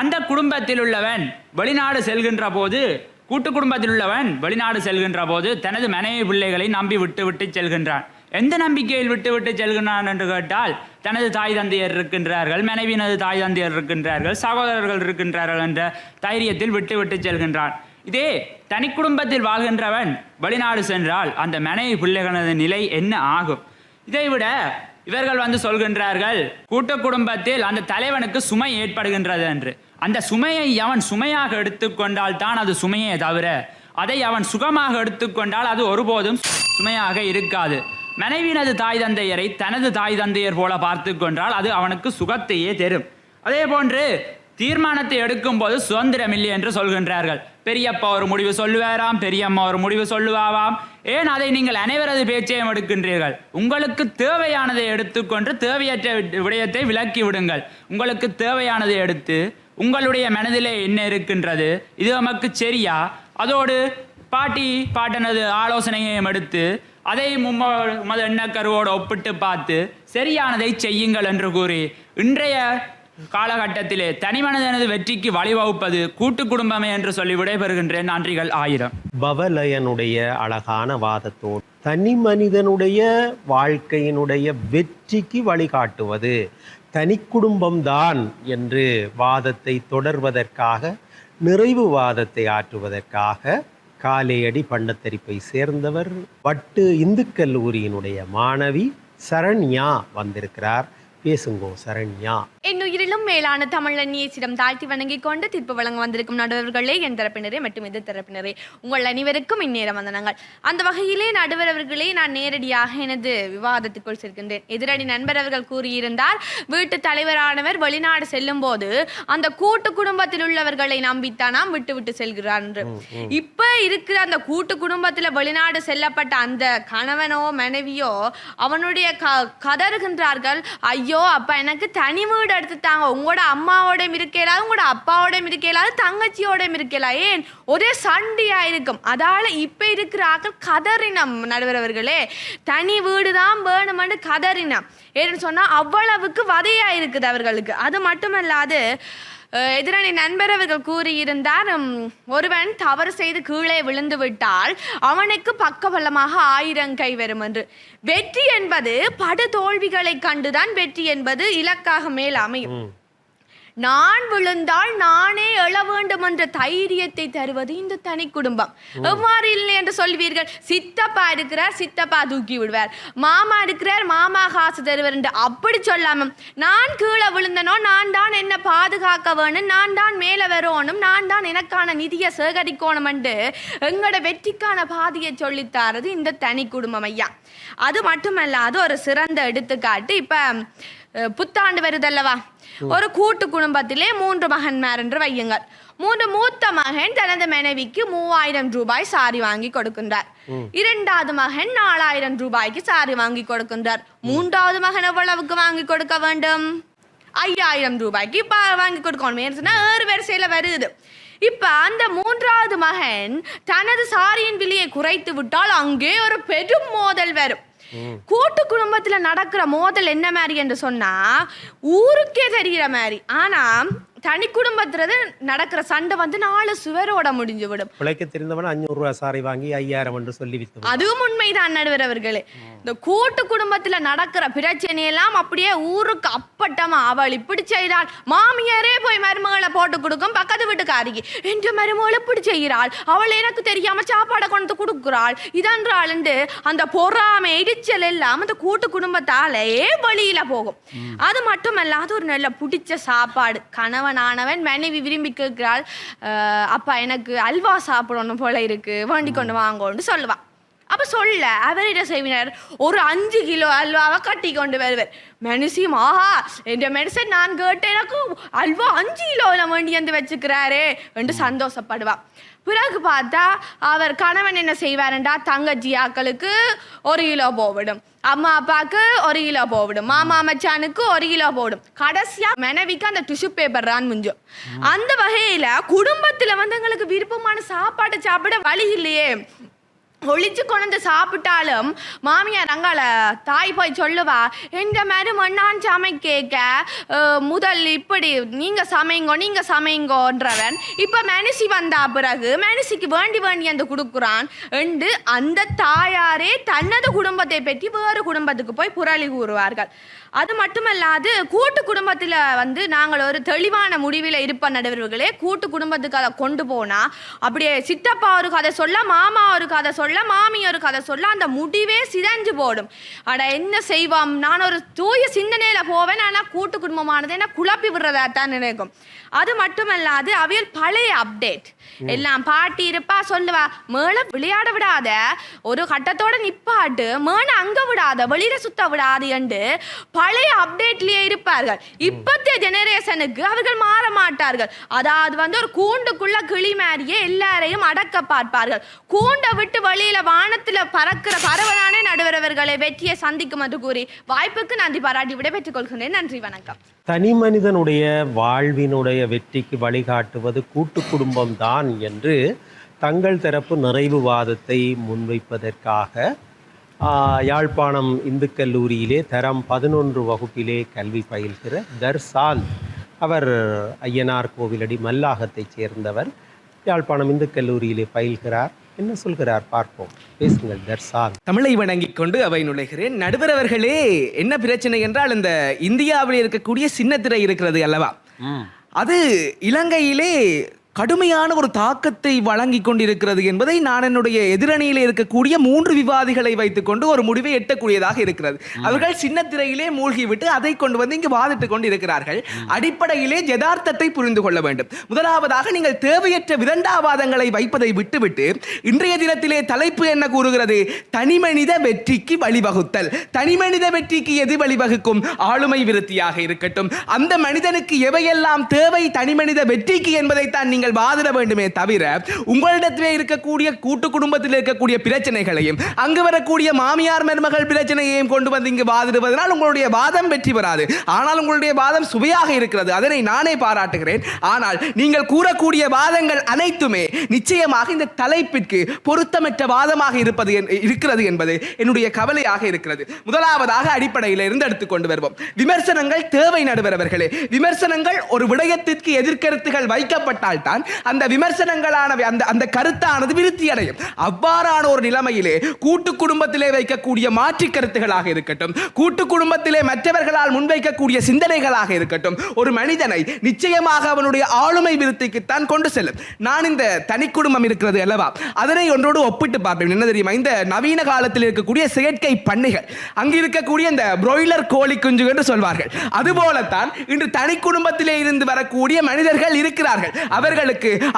அந்த குடும்பத்தில் உள்ளவன் வெளிநாடு செல்கின்ற போது, கூட்டு குடும்பத்தில் உள்ளவன் வெளிநாடு செல்கின்ற போது தனது மனைவி பிள்ளைகளை நம்பி விட்டு செல்கின்றான். எந்த நம்பிக்கையில் விட்டு செல்கின்றான் என்று கேட்டால், தனது தாய் தந்தையர் இருக்கின்றார்கள், மனைவியினது தாய் தந்தையர் இருக்கின்றார்கள், சகோதரர்கள் இருக்கின்றார்கள் என்ற தைரியத்தில் விட்டு செல்கின்றான். இதே தனி குடும்பத்தில் வாழ்கின்றவன் வெளிநாடு சென்றால் அந்த மனைவி பிள்ளைகளது நிலை என்ன ஆகும்? இதைவிட இவர்கள் சொல்கின்றார்கள், கூட்டு குடும்பத்தில் அந்த தலைவனுக்கு சுமை ஏற்படுகின்றது என்று. அந்த சுமையை அவன் சுமையாக எடுத்துக்கொண்டால் தான் அது சுமையே தவிர, அதை அவன் சுகமாக எடுத்துக்கொண்டால் அது ஒருபோதும் சுமையாக இருக்காது. மனைவியினது தாய் தந்தையரை தனது தாய் தந்தையர் போல பார்த்து கொண்டால் அது அவனுக்கு சுகத்தையே தரும். அதே போன்று தீர்மானத்தை எடுக்கும் போது சுதந்திரம் இல்லை என்று சொல்கின்றார்கள். பெரியப்பா ஒரு முடிவு சொல்லுவாராம், பெரியம்மா ஒரு முடிவு சொல்லுவாவாம். ஏன் அதை நீங்கள் அனைவரது பேச்சையும் எடுக்கின்றீர்கள்? உங்களுக்கு தேவையானதை எடுத்துக்கொண்டு தேவையற்ற விடயத்தை விலக்கி விடுங்கள். உங்களுக்கு தேவையானதை எடுத்து உங்களுடைய மனதிலே என்ன இருக்கின்றது, இது நமக்கு சரியா, அதோடு பாட்டனது ஆலோசனையையும் எடுத்து அதை உமது எண்ணக்கருவோடு ஒப்பிட்டு பார்த்து சரியானதை செய்யுங்கள் என்று கூறி, இன்றைய காலகட்டத்திலே தனிமனிதனது வெற்றிக்கு வழிவகுப்பது கூட்டு குடும்பமே என்று சொல்லி விடைபெறுகின்றேன். நன்றிகள் 1000. பவலயனுடைய அழகான வாதத்தோடு தனி மனிதனுடைய வாழ்க்கையினுடைய வெற்றிக்கு வழிகாட்டுவது தனி குடும்பம்தான் என்று வாதத்தை தொடர்வதற்காக, நிறைவு வாதத்தை ஆற்றுவதற்காக காலேயடி பண்டத்தரிப்பை சேர்ந்தவர் வட்டு இந்து கல்லூரியினுடைய மாணவி சரண்யா வந்திருக்கிறார். பேசுங்கோ சரண்யா. என்னுயிரிலும் மேலான தமிழன்னியிடம் தாழ்த்தி வணங்கிக் கொண்டு தீர்ப்பு வழங்க வந்திருக்கும் நடுவர்களே, என் தரப்பினரே மற்றும் எதிர் தரப்பினரே, உங்கள் அனைவருக்கும் இந்நேரம் வந்தனங்கள். அந்த வகையிலே நடுவர் அவர்களே, நான் நேரடியாக எனது விவாதத்துக்குள் செல்கின்றேன். எதிரடி நண்பர் அவர்கள் கூறியிருந்தார், வீட்டு தலைவரானவர் வெளிநாடு செல்லும் போது அந்த கூட்டு குடும்பத்தில் உள்ளவர்களை நம்பித்தான் நாம் விட்டு செல்கிறார் என்று. இப்ப இருக்கிற அந்த கூட்டு குடும்பத்தில் வெளிநாடு செல்லப்பட்ட அந்த கணவனோ மனைவியோ அவனுடைய கதறுகின்றார்கள், ஐயோ அப்ப எனக்கு தனி வீடு எடுத்துட்டாங்க, உங்களோட அம்மாவோட இருக்கலாது, உங்களோட அப்பாவோட இருக்கலாது, தங்கச்சியோட இருக்கலாம், ஏன் ஒரே சண்டையா இருக்கும். அதால இப்ப இருக்கிற ஆக்கள் கதறினம் நடுவர் அவர்களே, தனி வீடு தான் வேணுமென்று கதறினம். ஏன்னு சொன்னா அவ்வளவுக்கு வதையா இருக்குது அவர்களுக்கு. அது மட்டுமல்லாது எதிரணி நண்பர் அவர்கள் கூறியிருந்தார், ஒருவன் தவறு செய்து கீழே விழுந்து விட்டால் அவனுக்கு பக்கபலமாக 1000 கை வரும் என்று. வெற்றி என்பது படு தோல்விகளை கண்டுதான் வெற்றி என்பது இலக்காக மேல் அமையும். நான் விழுந்தால் நானே எழ வேண்டும் என்ற தைரியத்தை தருவது இந்த தனி குடும்பம். எவ்வாறு இல்லை என்று சொல்வீர்கள்? சித்தப்பா இருக்கிறார், சித்தப்பா தூக்கி விடுவார், மாமா இருக்கிறார், மாமா காசு தருவார் என்று அப்படி சொல்லாம, நான் கீழே விழுந்தனோ, நான் தான் என்ன பாதுகாக்க வேணும், நான் தான் மேலே வரணும், நான் தான் எனக்கான நிதியை சேகரிக்கணும் என்று எங்களோட வெற்றிக்கான பாதையை சொல்லித்தாரது இந்த தனி குடும்பம் ஐயா. அது மட்டுமல்லாது ஒரு சிறந்த எடுத்துக்காட்டு, இப்ப புத்தாண்டு வருதல்லவா, ஒரு கூட்டு குடும்பத்திலே 3 மகன்மார் என்று வையுங்கள். 3 மூத்த மகன் தனது மனைவிக்கு 3000 ரூபாய் சாரி வாங்கி கொடுக்கின்றார். 2வது மகன் 4000 ரூபாய்க்கு சாரி வாங்கி கொடுக்கின்றார். 3வது மகன் எவ்வளவுக்கு வாங்கி கொடுக்க வேண்டும்? 5000 ரூபாய்க்கு வாங்கி கொடுக்கணும். ஏறு வரிசையில வருது. இப்ப அந்த 3வது மகன் தனது சாரியின் விலையை குறைத்து விட்டால் அங்கே ஒரு பெரும் மோதல் வரும். கூட்டு குடும்பத்துல நடக்கிற மோதல் என்ன மாதிரி என்று சொன்னா ஊருக்கே தெரிகிற மாதிரி. ஆனா தனி குடும்பத்துல நடக்கிற சண்டை 4 சுவரோட முடிஞ்சு விடும். பிழைக்க தெரிந்தவன் 500 ரூபாய் சாரி வாங்கி 5000 என்று சொல்லி வித்து. அதுவும் உண்மைதான் நடுவர் அவர்களே. இந்த கூட்டு குடும்பத்துல நடக்கிற பிரச்சனையெல்லாம் அப்படியே ஊருக்கு அப்பட்டமா, அவள் இப்படி செய்தாள், மாமியாரே போய் மருமகளை போட்டு கொடுக்கும் பக்கத்து வீட்டுக்காரிக்கு, என்ற மருமகளை இப்படி செய்கிறாள், அவள் எனக்கு தெரியாம சாப்பாடை கொண்டு கொடுக்குறாள், இதன்றாள் என்று அந்த பொறாமை இடிச்சல் எல்லாம் அந்த கூட்டு குடும்பத்தாலேயே வெளியில போகும். அது மட்டுமல்லாது ஒரு நல்ல பிடிச்ச சாப்பாடு, கணவனானவன் மனைவி விரும்பி கேட்கிறாள், அப்பா எனக்கு அல்வா சாப்பிடணும் போல இருக்கு, வேண்டி கொண்டு வாங்கன்னு சொல்லுவா. அப்ப சொல்ல அவரிட செய்வினர் ஒரு 5 கிலோ அல்வாவை கட்டி கொண்டு வருவர். மனுஷியும் ஆஹா என்ற மனுஷன் நான் கேட்டேன், எனக்கு அல்வா 5 கிலோல வேண்டி வந்து வச்சுக்கிறாரே என்று சந்தோஷப்படுவா. பிறகு பார்த்தா அவர் கணவன் என்ன செய்வாருண்டா, தங்கச்சி ஆக்களுக்கு 1 கிலோ போவிடும், அம்மா அப்பாவுக்கு 1 கிலோ போவிடும், மாமா மச்சானுக்கு 1 கிலோ போடும், கடைசியா மனைவிக்கு அந்த டிஷ்யூ பேப்பர் தான் முஞ்சும். அந்த வகையில குடும்பத்துல எங்களுக்கு விருப்பமான சாப்பாட்டை சாப்பிட வழி இல்லையே, ஒளிச்சு கொண்டு சாப்பிட்டாலும் மாமியார் அங்கால தாய் போய் சொல்லுவா, எந்த மாதிரி நான் சமைக்க முதல் இப்படி நீங்க சமைங்கோன்றவன் இப்ப மனுஷி வந்தா பிறகு மனுஷிக்கு வேண்டி அந்த கொடுக்குறான் என்று அந்த தாயாரே தனது குடும்பத்தை பற்றி வேறு குடும்பத்துக்கு போய் புரளி கூறுவார்கள். அது மட்டுமல்லாது கூட்டு குடும்பத்தில் நாங்கள் ஒரு தெளிவான முடிவில் இருப்ப நடுவர்களே. கூட்டு குடும்பத்துக்கு அதை கொண்டு போனா அப்படியே சித்தப்பா ஒரு கதை சொல்ல, மாமா ஒரு கதை சொல்ல, மாமி ஒரு கதை சொல்ல, அந்த முடிவே சிதைஞ்சு போடும். அட என்ன செய்வோம், நான் ஒரு தூய சிந்தனையில போவேன், ஆனால் கூட்டு குடும்பமானது என்ன குழப்பி விடுறதா தான் நினைக்கும். அது மட்டுமல்லாது அவையில் பழைய அப்டேட் எல்லாம் பாட்டி இருப்பா சொல்லுவா, மேல விளையாட விடாத, ஒரு கட்டத்தோட நிப்பாட்டு, மேல அங்க விடாத, வெளியில சுத்த விடாது என்று பழைய அப்டேட்லயே இருப்பார்கள். இப்பத்திய ஜெனரேஷனுக்கு அவர்கள் மாற மாட்டார்கள். அதாவது ஒரு கூண்டுக்குள்ள கிளி மாதிரியே எல்லாரையும் அடக்க பார்ப்பார்கள். கூண்டை விட்டு வெளியில வானத்துல பறக்கிற பறவைதானே நடுவரவர்களை வெற்றியை சந்திக்கும் என்று கூறி வாய்ப்புக்கு நன்றி பாராட்டி விட பெற்றுக் கொள்கின்றேன். நன்றி, வணக்கம். தனி மனிதனுடைய வாழ்வினுடைய வெற்றிக்கு வழிகாட்டுவது கூட்டு குடும்பம்தான் என்று தங்கள் தரப்பு நிறைவுவாதத்தை முன்வைப்பதற்காக யாழ்ப்பாணம் இந்து கல்லூரியிலே தரம் 11 வகுப்பிலே கல்வி பயில்கிற தர்சால், அவர் ஐயனார் கோவிலடி மல்லாகத்தைச் சேர்ந்தவர், யாழ்ப்பாணம் இந்து கல்லூரியிலே பயில்கிறார். என்ன சொல்கிறார் பார்ப்போம். பேசுங்கள் தர்சால். தமிழை வணங்கிக் கொண்டு அவை நுழைகிறேன். நடுவர் அவர்களே, என்ன பிரச்சனை என்றால், இந்த இந்தியாவில் இருக்கக்கூடிய சின்னத்திரை இருக்கிறது அல்லவா, அது இலங்கையிலே கடுமையான ஒரு தாக்கத்தை வழங்கி கொண்டிருக்கிறது என்பதை நான் என்னுடைய எதிரணியில் இருக்கக்கூடிய 3 விவாதிகளை வைத்துக்கொண்டு ஒரு முடிவை எட்டக்கூடியதாக இருக்கிறது. அவர்கள் சின்னத்திரையிலே மூழ்கிவிட்டு அதை கொண்டு வந்து இங்கு வாதிட்டுக் கொண்டு இருக்கிறார்கள். அடிப்படையிலே யதார்த்தத்தை புரிந்து கொள்ள வேண்டும். முதலாவதாக, நீங்கள் தேவையற்ற விதண்டாவாதங்களை வைப்பதை விட்டுவிட்டு இன்றைய தினத்திலே தலைப்பு என்ன கூறுகிறது? தனிமனித வெற்றிக்கு வழிவகுத்தல். தனிமனித வெற்றிக்கு எது வழிவகுக்கும்? ஆளுமை விருத்தியாக இருக்கட்டும். அந்த மனிதனுக்கு எவையெல்லாம் தேவை தனிமனித வெற்றிக்கு என்பதைத்தான் நீங்கள் வாதிட வேண்டுமே தவிர, உங்களிடத்திலே இருக்கக்கூடிய கூட்டு குடும்பத்தில் இருக்கக்கூடிய பிரச்சனைகளையும் அங்கு வரக்கூடிய மாமியார் மருமகள் பிரச்சனையையும் கொண்டு வந்து இங்கு வாதிடுவதனால் உங்களுடைய வாதம் வெற்றி பெறாது. ஆனால் உங்களுடைய வாதம் சுவையாக இருக்கிறது, அதனை நானே பாராட்டுகிறேன். ஆனால் நீங்கள் கூறக்கூடிய வாதங்கள் அனைத்துமே நிச்சயமாக இந்த தலைப்பிற்கு பொருத்தமற்ற வாதமாக இருக்கிறது என்பது என்னுடைய கவலையாக இருக்கிறது. முதலாவதாக அடிப்படையில் இருந்து எடுத்துக்கொண்டு வருவோம். விமர்சனங்கள் தேவை நடுவரவர்களே. விமர்சனங்கள் ஒரு விடயத்திற்கு எதிர்கருத்துகள் வைக்கப்பட்டால் தான் அந்த விமர்சனங்களான அந்த கருத்தானது விருத்தி அடையும். அவ்வாறான ஒரு நிலைமையிலே கூட்டு குடும்பத்திலே வைக்கக்கூடிய மாற்று கருத்துகளாக இருக்கட்டும், கூட்டு குடும்பத்திலே மற்றவர்களால் முன்வைக்கக்கூடிய சிந்தனைகளாக இருக்கட்டும், ஒரு மனிதனை நிச்சயமாக அவனுடைய ஆளுமை விருத்திக்குத்தான் கொண்டு செல்லும். நான் இந்த தனி குடும்பம் இருக்கிறது அல்லவா, அதனை ஒன்றோடு ஒப்பிட்டு பார்ப்பேன். என்ன தெரியுமா, இந்த நவீன காலத்தில் இருக்கக்கூடிய செயற்கை பண்ணைகள், அங்கு இருக்கக்கூடிய இந்த பிராய்லர் கோழி குஞ்சு என்று சொல்வார்கள், அதுபோலத்தான் இன்று தனி குடும்பத்திலே இருந்து வரக்கூடிய மனிதர்கள் இருக்கிறார்கள். அவர்களுக்கு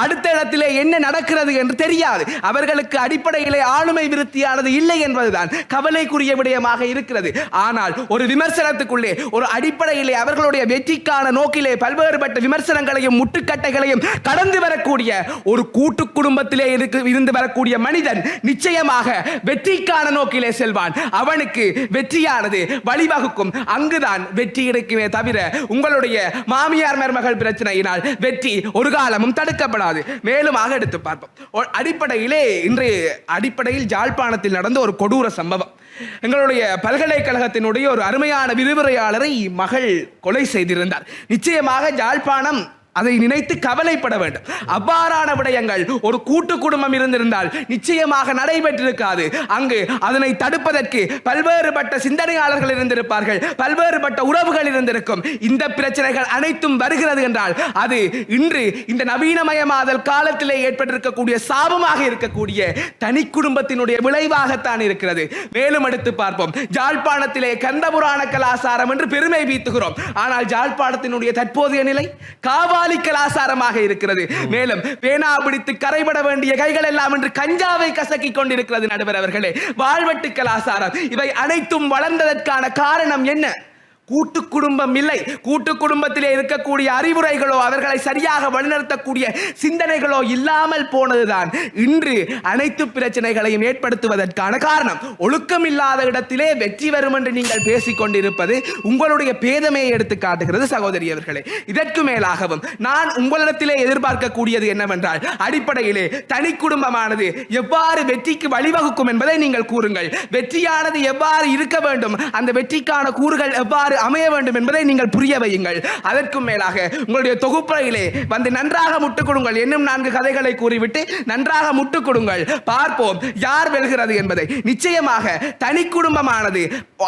அடுத்த இடத்திலே என்ன நடக்கிறது என்று தெரியாது. அவர்களுக்கு அடிப்படையிலே ஆளுமை விருத்தியானது இல்லை என்பதுதான் கவலைக்குரிய விடயமாக இருக்கிறது. ஆனால் ஒரு விமர்சனத்துக்குள்ளே ஒரு அடிப்படையிலே அவர்களுடைய வெற்றிக்கான நோக்கிலே பல்வேறுபட்ட விமர்சனங்களையும் முட்டுக்கட்டைகளையும் கடந்து வரக்கூடிய ஒரு கூட்டு குடும்பத்திலே இருந்து வரக்கூடிய மனிதன் நிச்சயமாக வெற்றிக்கான நோக்கிலே செல்வான். அவனுக்கு வெற்றியானது வழிவகுக்கும். அங்குதான் வெற்றி இருக்குமே தவிர உங்களுடைய மாமியார் மருமகள் பிரச்சனையினால் வெற்றி ஒரு காலமும் தடுக்கப்படாது. மேலுமாக எடுத்து பார்ப்போம். அடிப்படையிலே அடிப்படையில் யாழ்ப்பாணத்தில் நடந்த ஒரு கொடூர சம்பவம். எங்களுடைய பல்கலைக்கழகத்தினுடைய ஒரு அருமையான விரிவுரையாளரை மகள் கொலை செய்திருந்தார். நிச்சயமாக யாழ்ப்பாணம் அதை நினைத்து கவலைப்பட வேண்டும். அவ்வாறான விடயங்கள் ஒரு கூட்டு குடும்பம் இருந்திருந்தால் நிச்சயமாக நடைபெற்றிருக்காது. அங்கு அதனை தடுப்பதற்கு பல்வேறுபட்ட சிந்தனையாளர்கள் இருந்திருப்பார்கள், பல்வேறுபட்ட உறவுகள் இருந்திருக்கும். இந்த பிரச்சனைகள் அனைத்தும் வருகிறது என்றால் அது இன்று இந்த நவீனமயமாதல் காலத்திலே ஏற்பட்டிருக்கக்கூடிய சாபமாக இருக்கக்கூடிய தனி குடும்பத்தினுடைய விளைவாகத்தான் இருக்கிறது. மேலும் எடுத்து பார்ப்போம். யாழ்ப்பாணத்திலே கந்தபுராண கலாசாரம் என்று பெருமை வீத்துகிறோம். ஆனால் யாழ்ப்பாணத்தினுடைய தற்போதைய நிலை காவாலி கலாசாரமாக இருக்கிறது. மேலும் பேனா பிடித்து கரைபட வேண்டிய கைகள் எல்லாம் என்று கஞ்சாவை கசக்கி கொண்டிருக்கிறது நடுவர் அவர்களே. வாழ்வெட்டு கலாசாரம், இவை அனைத்தும் வளர்ந்ததற்கான காரணம் என்ன? கூட்டு குடும்பம் இல்லை. கூட்டு குடும்பத்திலே இருக்கக்கூடிய அறிவுரைகளோ அவர்களை சரியாக வழிநடத்தக்கூடிய சிந்தனைகளோ இல்லாமல் போனதுதான் இன்று அனைத்து பிரச்சனைகளையும் ஏற்படுத்துவதற்கான காரணம். ஒழுக்கம் இல்லாத இடத்திலே வெற்றி வரும் என்று நீங்கள் பேசிக் கொண்டிருப்பது உங்களுடைய பேதமையை எடுத்து காட்டுகிறது சகோதரி அவர்களே. இதற்கு மேலாகவும் நான் உங்களிடத்திலே எதிர்பார்க்கக்கூடியது என்னவென்றால், அடிப்படையிலே தனி குடும்பமானது எவ்வாறு வெற்றிக்கு வழிவகுக்கும் என்பதை நீங்கள் கூறுங்கள். வெற்றியானது எவ்வாறு இருக்க வேண்டும், அந்த வெற்றிக்கான கூறுகள் எவ்வாறு அமைய வேண்டும் என்பதை நீங்கள் புரிய வையுங்கள். அதற்கும் மேலாக உங்களுடைய தொகுப்பையிலே வந்து நன்றாக முட்டுக் கொடுங்கள். இன்னும் 4 கதைகளை கூறிவிட்டு நன்றாக முட்டுக் கொடுங்கள். பார்ப்போம் யார் வெல்கிறது என்பதை. நிச்சயமாக தனி குடும்பமானது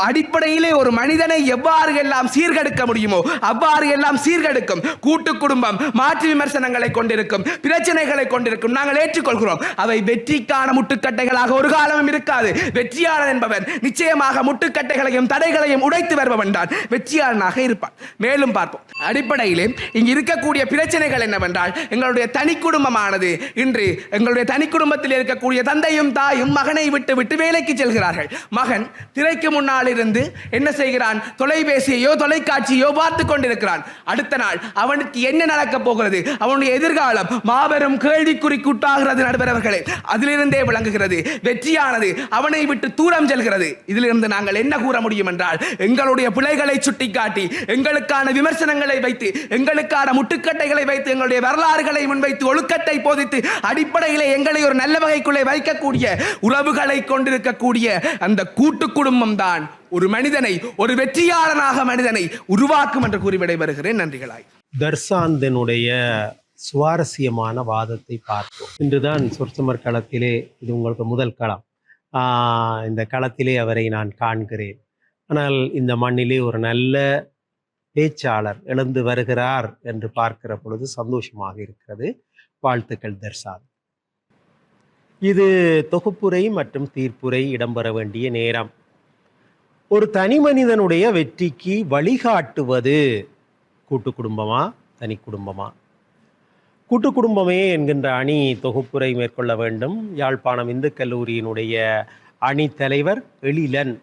அடிப்படையிலே ஒரு மனிதனை எவ்வாறு எல்லாம் சீர்கெடுக்க முடியுமோ அவ்வாறு எல்லாம் சீர்கெடுக்கும். கூட்டு குடும்பம் மாற்று விமர்சனங்களை கொண்டிருக்கும், பிரச்சனைகளை கொண்டிருக்கும். நாங்கள் ஏற்றுக்கொள்கிறோம். அவை வெற்றிக்கான முட்டுக்கட்டைகளாக ஒரு காலமும் இருக்காது. வெற்றியாளன் என்பவன் நிச்சயமாக முட்டுக்கட்டைகளையும் தடைகளையும் உடைத்து வருபவன் தான் வெற்றியாளனாக இருப்பான். மேலும் பார்ப்போம். அடிப்படையிலே இங்கு இருக்கக்கூடிய பிரச்சனைகள் என்னவென்றால், எங்களுடைய தனி குடும்பமானது இன்று எங்களுடைய தனி குடும்பத்தில் இருக்கக்கூடிய தந்தையும் தாயும் மகனை விட்டு விட்டு வேலைக்கு செல்கிறார்கள். மகன் திரைக்கு முன்னால் இருந்து என்ன செய்கிறான்? தொலைபேசியையோ தொலைக்காட்சியோ பார்த்து கொண்டிருக்கிறான். அடுத்த நாள் அவனுக்கு என்ன நடக்கப் போகிறது, அவனுடைய எதிர்காலம் மாபெரும் கேள்விக்குறிக்குட்டாகிறது நடுவர்களே. அதிலிருந்தே விளங்குகிறது வெற்றியானது அவனை விட்டு தூரம் செல்கிறது. இதிலிருந்து நாங்கள் என்ன கூற முடியும் என்றால், எங்களுடைய பிழைகளை சுட்டிக்காட்டி எங்களுக்கான விமர்சனங்களை வைத்து எங்களுக்கான முட்டுக்கட்டைகளை வைத்து எங்களுடைய வரலாறுகளை முன்வைத்து ஒழுக்கத்தை போதித்து அடிப்படையிலே எங்களை ஒரு நல்ல வகைக்குள்ளே வைக்கக்கூடிய உறவுகளை கொண்டிருக்கக்கூடிய அந்த கூட்டு குடும்பம் தான் ஒரு மனிதனை, ஒரு வெற்றியாளனாக மனிதனை உருவாக்கும் என்று கூறி விடைபெறுகிறேன். நன்றிகளாய். தர்சாந்தனுடைய சுவாரஸ்யமான வாதத்தை பார்த்தோம். இன்றுதான் சொற்சமர் களத்திலே, இது உங்களுக்கு முதல் களம், இந்த களத்திலே அவரை நான் காண்கிறேன். ஆனால் இந்த மண்ணிலே ஒரு நல்ல பேச்சாளர் எழுந்து வருகிறார் என்று பார்க்கிற பொழுது சந்தோஷமாக இருக்கிறது. வாழ்த்துக்கள் தர்சாந்த். இது தொகுப்புரை மற்றும் தீர்ப்புரை இடம்பெற வேண்டிய நேரம். ஒரு தனி மனிதனுடைய வெற்றிக்கு வழிகாட்டுவது கூட்டு குடும்பமா தனி குடும்பமா? கூட்டு குடும்பமே என்கின்ற அணி தொகுப்புரை மேற்கொள்ள வேண்டும். யாழ்ப்பாணம் இந்து கல்லூரியினுடைய அணி தலைவர் எழிலன்,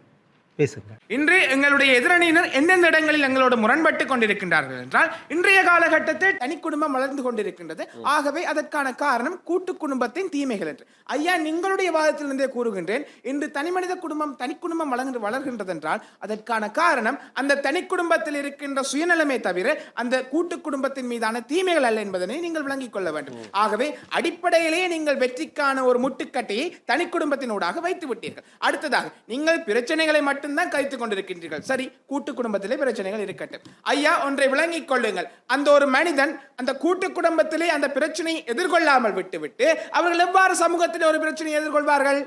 பேசுங்க. இன்று எங்களுடைய எதிரணியினர் எந்தெந்த இடங்களில் எங்களோடு முரண்பட்டு கொண்டிருக்கின்றார்கள் என்றால், இன்றைய காலகட்டத்தில் தனி குடும்பம் வளர்ந்து கொண்டிருக்கின்றது. ஆகவே அதற்கான காரணம் கூட்டு குடும்பத்தின் தீமைகள் என்று. ஐயா, நீங்களுடைய வாதத்திலிருந்தே கூறுகின்றேன், இன்று தனி மனித குடும்பம் தனி குடும்பம் வளர்கின்றது என்றால் அதற்கான காரணம் அந்த தனி குடும்பத்தில் இருக்கின்ற சுயநலமே தவிர அந்த கூட்டு குடும்பத்தின் மீதான தீமைகள் அல்ல என்பதனை நீங்கள் விளங்கிக் கொள்ள வேண்டும். ஆகவே அடிப்படையிலேயே நீங்கள் வெற்றிக்கான ஒரு முட்டுக்கட்டையை தனி குடும்பத்தினூடாக வைத்து விட்டீர்கள். அடுத்ததாக நீங்கள் பிரச்சனைகளை மட்டும் தான் கழித்துக் கொண்டிருக்கின்றீர்கள். சரி, கூட்டு குடும்பத்திலே பிரச்சனைகள் இருக்கட்டும். ஐயா, ஒன்றை விளங்கிக் கொள்ளுங்கள். அந்த ஒரு மனிதன் அந்த கூட்டு குடும்பத்திலே அந்த பிரச்சனையை எதிர்கொள்ளாமல் விட்டுவிட்டு அவர்கள் எவ்வாறு சமூகத்திலே ஒரு பிரச்சனையை எதிர்கொள்வார்கள்?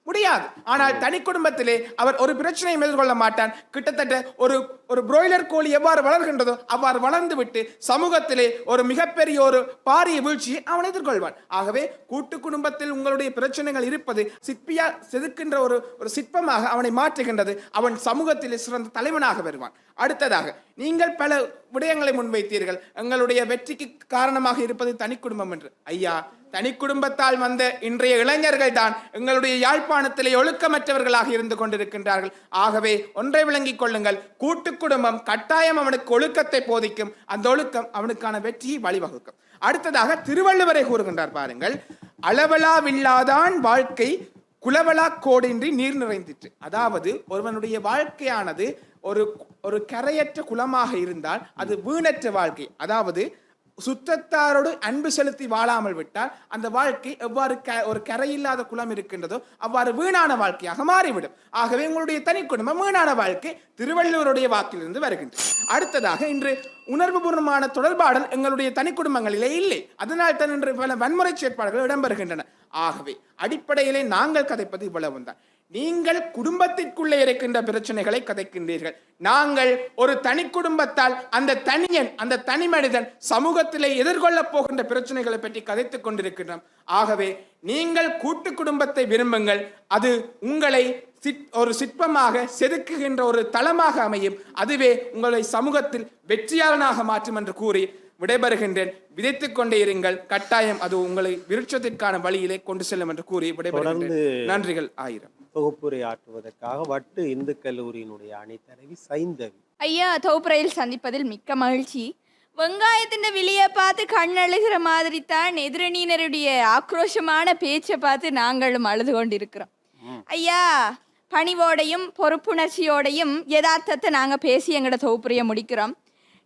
முடியாது. ஆனால் தனி குடும்பத்திலே அவர் ஒரு பிரச்சனையும் எதிர்கொள்ள மாட்டான். கிட்டத்தட்ட ஒரு பிராய்லர் கோழி எவ்வாறு வளர்கின்றதோ அவ்வாறு வளர்ந்து விட்டு சமூகத்திலே ஒரு மிகப்பெரிய ஒரு பாரிய வீழ்ச்சியை அவன் எதிர்கொள்வான். ஆகவே கூட்டு குடும்பத்தில் உங்களுடைய பிரச்சனைகள் இருப்பது சிற்பியா செதுக்கின்ற ஒரு சிற்பமாக அவனை மாற்றுகின்றது. அவன் சமூகத்திலே சிறந்த தலைவனாக வருவான். அடுத்ததாக நீங்கள் பல விடயங்களை முன்வைத்தீர்கள். எங்களுடைய வெற்றிக்கு காரணமாக இருப்பது தனி குடும்பம் என்று. ஐயா, தனி குடும்பத்தால் வந்த இன்றைய இளைஞர்கள் தான் எங்களுடைய யாழ்ப்பாணத்திலே ஒழுக்கமற்றவர்களாக இருந்து கொண்டிருக்கின்றார்கள். ஆகவே ஒன்றை விளங்கிக் கொள்ளுங்கள், கூட்டு குடும்பம் கட்டாயம் அவனுக்கு ஒழுக்கத்தை போதிக்கும். அந்த ஒழுக்கம் அவனுக்கான வெற்றியை வழிவகுக்கும். அடுத்ததாக திருவள்ளுவரை கூறுகின்றார் பாருங்கள், அளவலாவில்லாதான் வாழ்க்கை குலவலா கோடின்றி நீர் நிறைந்திற்று. அதாவது ஒருவனுடைய வாழ்க்கையானது ஒரு கரையற்ற குலமாக இருந்தால் அது வீணற்ற வாழ்க்கை. அதாவது சுற்றத்தாரோடு அன்பு செலுத்தி வாழாமல் விட்டால் அந்த வாழ்க்கை எவ்வாறு ஒரு கரையில்லாத குலம் இருக்கின்றதோ அவ்வாறு வீணான வாழ்க்கையாக மாறிவிடும். ஆகவே உங்களுடைய தனி குடும்பம் வீணான வாழ்க்கை திருவள்ளுவருடைய வாக்கிலிருந்து வருகின்றது. அடுத்ததாக இன்று உணர்வுபூர்வமான தொடர்பாடல் எங்களுடைய தனி குடும்பங்களிலே இல்லை. அதனால் தான் இன்று பல வன்முறை செயற்பாடுகள் இடம்பெறுகின்றன. ஆகவே அடிப்படையிலே நாங்கள் கதைப்பது இவ்வளவு தான். நீங்கள் குடும்பத்திற்குள்ளே இருக்கின்ற பிரச்சனைகளை கதைக்கின்றீர்கள். நாங்கள் ஒரு தனி குடும்பத்தால் அந்த தனியன், அந்த தனி மனிதன் சமூகத்திலே எதிர்கொள்ளப் போகின்ற பிரச்சனைகளை பற்றி கதைத்துக் கொண்டிருக்கின்றோம். ஆகவே நீங்கள் கூட்டு குடும்பத்தை விரும்புங்கள். அது உங்களை ஒரு சிற்பமாக செதுக்குகின்ற ஒரு தளமாக அமையும். அதுவே உங்களை சமூகத்தில் வெற்றியாளனாக மாற்றும் என்று கூறி விடைபெறுகின்றேன். விதைத்துக் கொண்டே இருங்கள், கட்டாயம் அது உங்களை விருட்சத்திற்கான வழியிலே கொண்டு செல்லும் என்று கூறி விடைபெறுகின்றேன். நன்றிகள் 1000. தொகுப்புரையாற்றுவதற்காக வட்டு இந்து கல்லூரியினுடைய அணித்தலைவி சைந்தவி. ஐயா, தொகுப்புரையில் சந்திப்பதில் மிக்க மகிழ்ச்சி. வெங்காயத்தின் விலையை பார்த்து கண்ணழுகிற மாதிரி தான் எதிரணியினருடைய ஆக்ரோஷமான பேச்சை பார்த்து நாங்களும் அழுது கொண்டிருக்கிறோம். ஐயா, பணிவோடையும் பொறுப்புணர்ச்சியோடையும் யதார்த்தத்தை நாங்கள் பேசி எங்களோட தொகுப்புரையை முடிக்கிறோம்.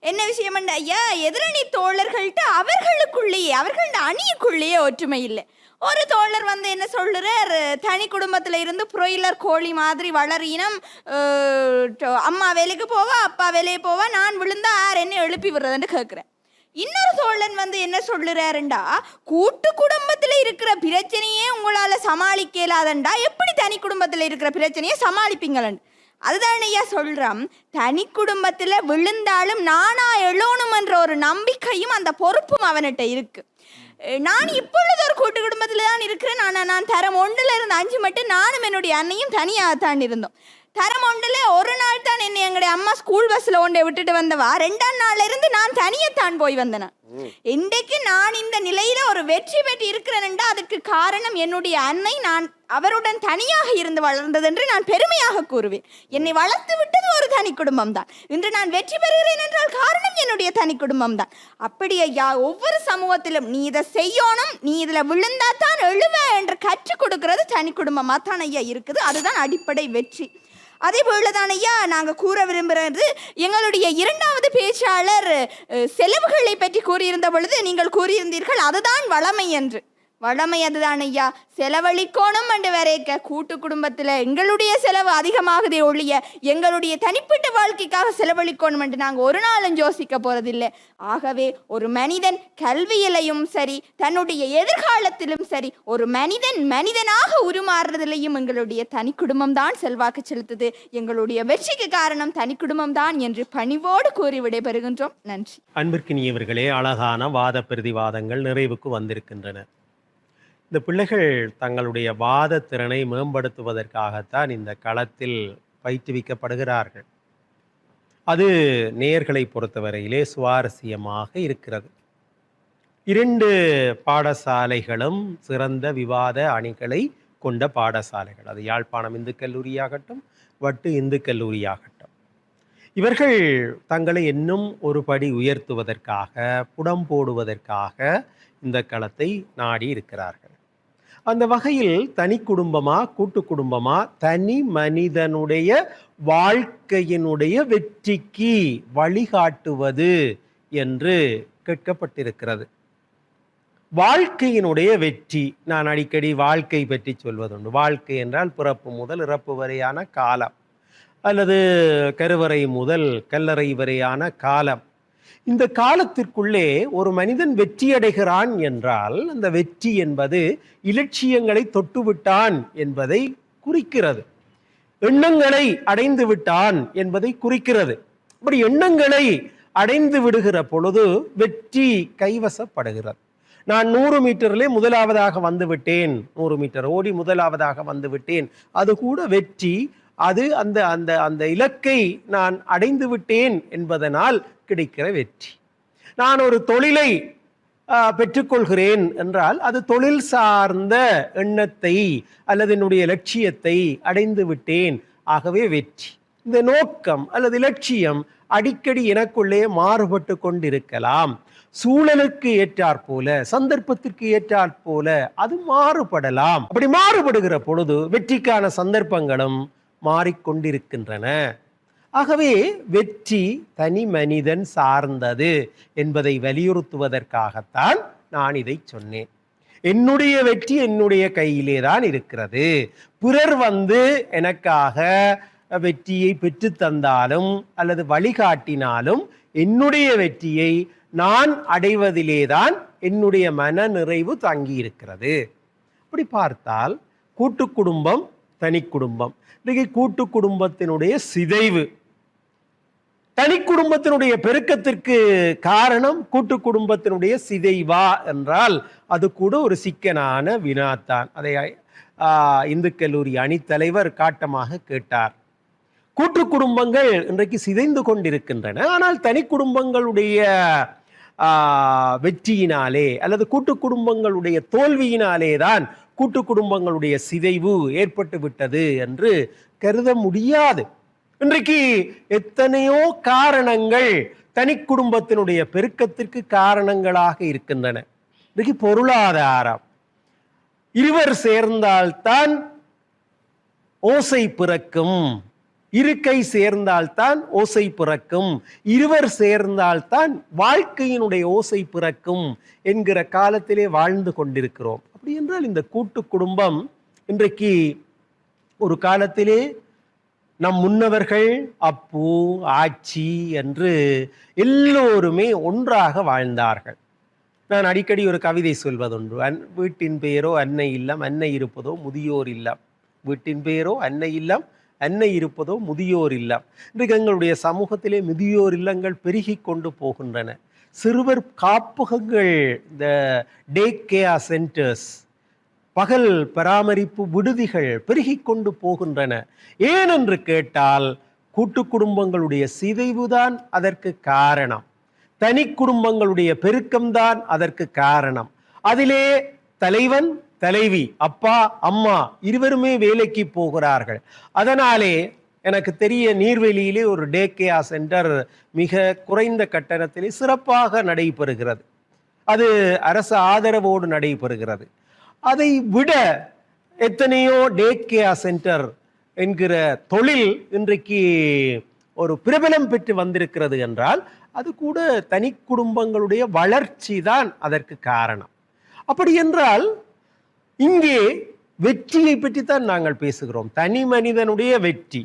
என்ன விஷயம் ஐயா, எதிரணி தோழர்கள்ட்ட அவர்களுக்குள்ளேயே அவர்களோட அணிக்குள்ளேயே ஒற்றுமை இல்லை. ஒரு தோழர் என்ன சொல்லுறார், தனி குடும்பத்தில் இருந்து புரோயிலர் கோழி மாதிரி வளரினம், அம்மா வேலைக்கு போவா அப்பா வேலைக்கு போவா, நான் விழுந்தா யார் என்ன எழுப்பி விடுறதுன்னு கேட்குறேன். இன்னொரு தோழன் என்ன சொல்லுறாருண்டா, கூட்டு குடும்பத்தில் இருக்கிற பிரச்சனையே உங்களால் சமாளிக்க இயலாதண்டா, எப்படி தனி குடும்பத்தில் இருக்கிற பிரச்சனையை சமாளிப்பீங்களன்? அதுதான் ஐயா சொல்கிறோம், தனி குடும்பத்தில் விழுந்தாலும் நானா எழணும் என்ற ஒரு நம்பிக்கையும் அந்த பொறுப்பும் அவன்கிட்ட இருக்குது. நான் இப்பொழுது ஒரு கூட்டு குடும்பத்தில் தான் இருக்கிறேன். நான் தரம் 1ல் இருந்து 5 மட்டும் நானும் என்னுடைய அண்ணையும் தனியாகத்தான் இருந்தோம். தரம் 1ல் ஒரு நாள் தான் என்னை எங்களுடைய அம்மா ஸ்கூல் பஸ்ஸில் ஒன்றை விட்டுட்டு வந்தவா, 2ஆம் நாள்ல இருந்து நான் தனியத்தான் போய் வந்தேன். இன்றைக்கு நான் இந்த நிலையில ஒரு வெற்றி பெற்று இருக்கிறேன்டா, அதுக்கு காரணம் என்னுடைய அன்னை நான் அவருடன் தனியாக இருந்து வளர்ந்தது என்று நான் பெருமையாக கூறுவேன். என்னை வளர்த்து விட்டது ஒரு தனி குடும்பம் தான். இன்று நான் வெற்றி பெறுகிறேன் என்றால் காரணம் என்னுடைய தனி குடும்பம் தான். அப்படி ஐயா, ஒவ்வொரு சமூகத்திலும் நீ இதை செய்யணும், நீ இதில் விழுந்தா தான் எழுவ என்று கற்றுக் கொடுக்கிறது தனி குடும்பமாக தான் ஐயா இருக்குது. அதுதான் அடிப்படை வெற்றி. அதே போலதான் ஐயா, நாங்கள் கூற விரும்புகிறது, எங்களுடைய 2வது பேச்சாளர் செலவுகளை பற்றி கூறியிருந்த பொழுது நீங்கள் கூறியிருந்தீர்கள் அதுதான் வளமை என்று. வளமை அதுதான் ஐயா, செலவழிக்கணும் என்று வரைக்க கூட்டு குடும்பத்தில் எங்களுடைய செலவு அதிகமாகுதே ஒழிய எங்களுடைய தனிப்பட்ட வாழ்க்கைக்காக செலவழிக்கணும் என்று நாங்கள் ஒரு நாளும் யோசிக்க போறதில்லை. ஆகவே ஒரு மனிதன் கல்வியிலையும் சரி, தன்னுடைய எதிர்காலத்திலும் சரி, ஒரு மனிதன் மனிதனாக உருமாறுறதிலையும் எங்களுடைய தனி குடும்பம் தான் செல்வாக்கு செலுத்துது. எங்களுடைய வெற்றிக்கு காரணம் தனி குடும்பம் தான் என்று பணிவோடு கூறி விடைபெறுகின்றோம். நன்றி. அன்பிற்கினியவர்களே, அழகான வாத பிரதிவாதங்கள் நிறைவுக்கு வந்திருக்கின்றன. இந்த பிள்ளைகள் தங்களுடைய வாத திறனை மேம்படுத்துவதற்காகத்தான் இந்த களத்தில் பயிற்றுவிக்கப்படுகிறார்கள். அது நேயர்களை பொறுத்தவரையிலே சுவாரஸ்யமாக இருக்கிறது. 2 பாடசாலைகளும் சிறந்த விவாத அணிகளை கொண்ட பாடசாலைகள். அது யாழ்ப்பாணம் இந்து கல்லூரியாகட்டும், வட்டு இந்து கல்லூரியாகட்டும். இவர்கள் தங்களை இன்னும் ஒரு படி உயர்த்துவதற்காக, புடம் போடுவதற்காக இந்த களத்தை நாடி இருக்கிறார்கள். அந்த வகையில் தனி குடும்பமா கூட்டு குடும்பமா, தனி மனிதனுடைய வாழ்க்கையினுடைய வெற்றிக்கு வழிகாட்டுவது என்று கேட்கப்பட்டிருக்கிறது. வாழ்க்கையினுடைய வெற்றி, நான் அடிக்கடி வாழ்க்கை பற்றி சொல்வதுண்டு. வாழ்க்கை என்றால் பிறப்பு முதல் இறப்பு வரையான காலம், அல்லது கருவறை முதல் கல்லறை வரையான காலம். இந்த காலத்திற்குள்ளே ஒரு மனிதன் வெற்றி அடைகிறான் என்றால் அந்த வெற்றி என்பது இலட்சியங்களை தொட்டுவிட்டான் என்பதை குறிக்கிறது. எண்ணங்களை அடைந்து விட்டான் என்பதை குறிக்கிறது. அப்படி எண்ணங்களை அடைந்து விடுகிற பொழுது வெற்றி கைவசப்படுகிறது. நான் 100 மீட்டரிலே முதலாவதாக வந்து விட்டேன், 100 மீட்டர் ஓடி முதலாவதாக வந்து விட்டேன், அது கூட வெற்றி. அது அந்த அந்த அந்த இலக்கை நான் அடைந்து விட்டேன் என்பதனால் கிடைக்கிற வெற்றி. நான் ஒரு தொழிலை பெற்றுக்கொள்கிறேன் என்றால் அது தொழில் சார்ந்த எண்ணத்தை அல்லது என்னுடைய லட்சியத்தை அடைந்து விட்டேன், ஆகவே வெற்றி. இந்த நோக்கம் அல்லது இலட்சியம் அடிக்கடி எனக்குள்ளே மாறுபட்டு கொண்டிருக்கலாம். சூழலுக்கு ஏற்றாற் போல, சந்தர்ப்பத்திற்கு ஏற்றாற் போல அது மாறுபடலாம். அப்படி மாறுபடுகிற பொழுது வெற்றிக்கான சந்தர்ப்பங்களும் மாறிக்கொண்டிருக்கின்றன. ஆகவே வெற்றி தனி மனிதன் சார்ந்தது என்பதை வலியுறுத்துவதற்காகத்தான் நான் இதை சொன்னேன். என்னுடைய வெற்றி என்னுடைய கையிலே தான் இருக்கிறது. பிறர் எனக்காக வெற்றியை பெற்று தந்தாலும் அல்லது வழிகாட்டினாலும் என்னுடைய வெற்றியை நான் அடைவதிலேதான் என்னுடைய மன நிறைவு தங்கி இருக்கிறது. அப்படி பார்த்தால் கூட்டு குடும்பம், தனி குடும்பம், இன்னைக்கு கூட்டு குடும்பத்தினுடைய சிதைவு, தனி குடும்பத்தினுடைய பெருக்கத்திற்கு காரணம் கூட்டு குடும்பத்தினுடைய சிதைவா என்றால் அது கூட ஒரு சிக்கனான வினாத்தான். அதை இந்து கல்லூரி அணித்தலைவர் காட்டமாக கேட்டார். கூட்டு குடும்பங்கள் இன்றைக்கு சிதைந்து கொண்டிருக்கின்றன. ஆனால் தனி குடும்பங்களுடைய வெற்றியினாலே அல்லது கூட்டு குடும்பங்களுடைய தோல்வியினாலே தான் கூட்டு குடும்பங்களுடைய சிதைவு ஏற்பட்டு விட்டது என்று கருத முடியாது. இன்றைக்கு எத்தனையோ காரணங்கள் தனி குடும்பத்தினுடைய பெருக்கத்திற்கு காரணங்களாக இருக்கின்றன. இன்றைக்கு பொருளாதாரம், இருவர் சேர்ந்தால்தான் ஓசை பிறக்கும், இருக்கை சேர்ந்தால்தான் ஓசை பிறக்கும், இருவர் சேர்ந்தால்தான் வாழ்க்கையினுடைய ஓசை பிறக்கும் என்கிற காலத்திலே வாழ்ந்து கொண்டிருக்கிறோம். அப்படி என்றால் இந்த கூட்டு குடும்பம் இன்றைக்கு ஒரு காலத்திலே நம் முன்னவர்கள் அப்பு ஆச்சி என்று எல்லோருமே ஒன்றாக வாழ்ந்தார்கள். நான் அடிக்கடி ஒரு கவிதை சொல்வதுண்டு. வீட்டின் பெயரோ அன்னை இல்லம், அன்னை இருப்பதோ முதியோர் இல்லம். வீட்டின் பெயரோ அன்னை இல்லம், அன்னை இருப்பதோ முதியோர் இல்லம். இன்றைக்கு எங்களுடைய சமூகத்திலே முதியோர் இல்லங்கள் பெருகி கொண்டு போகின்றன. சிறுவர் காப்பகங்கள், இந்த டே கேர் சென்டர்ஸ், பகல் பராமரிப்பு விடுதிகள் பெருகி கொண்டு போகின்றன. ஏனென்று கேட்டால் கூட்டு குடும்பங்களுடைய சிதைவுதான் அதற்கு காரணம். தனி குடும்பங்களுடைய பெருக்கம்தான் அதற்கு காரணம். அதிலே தலைவன் தலைவி, அப்பா அம்மா இருவருமே வேலைக்கு போகிறார்கள். அதனாலே எனக்கு தெரிய நீர்வெளியிலே ஒரு டே கேர் சென்டர் மிக குறைந்த கட்டணத்திலே சிறப்பாக நடைபெறுகிறது. அது அரசு ஆதரவோடு நடைபெறுகிறது. அதை விட எத்தனையோ டே கேர் சென்டர் என்கிற தொழில் இன்றைக்கு ஒரு பிரபலம் பெற்று வந்திருக்கிறது என்றால் அது கூட தனி குடும்பங்களுடைய வளர்ச்சி தான் அதற்கு காரணம். அப்படி என்றால் இங்கே வெற்றியை பற்றித்தான் நாங்கள் பேசுகிறோம். தனி மனிதனுடைய வெற்றி.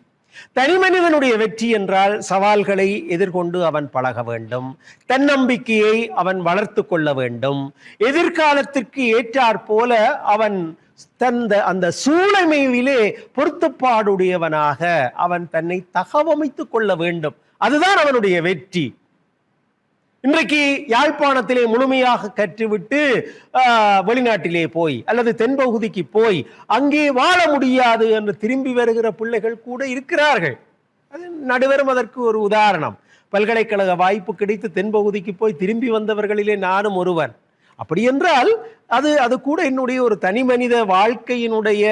தனி மனிதனுடைய வெற்றி என்றால் சவால்களை எதிர்கொண்டு அவன் பழக வேண்டும், தன்னம்பிக்கையை அவன் வளர்த்து கொள்ள வேண்டும், எதிர்காலத்திற்கு ஏற்றாற் போல அவன் அந்த சூழமையிலே பொருத்தப்பாடுடையவனாக அவன் தன்னை தகவமைத்துக் கொள்ள வேண்டும். அதுதான் அவனுடைய வெற்றி. இன்றைக்கு யாழ்ப்பாணத்திலே முழுமையாக கற்றுவிட்டு வெளிநாட்டிலே போய் அல்லது தென்பகுதிக்கு போய் அங்கே வாழ முடியாது என்று திரும்பி வருகிற பிள்ளைகள் கூட இருக்கிறார்கள். அது நடுவரும் அதற்கு ஒரு உதாரணம். பல்கலைக்கழக வாய்ப்பு கிடைத்து தென்பகுதிக்கு போய் திரும்பி வந்தவர்களிலே நானும் ஒருவன். அப்படி என்றால் அது கூட என்னுடைய ஒரு தனி மனித வாழ்க்கையினுடைய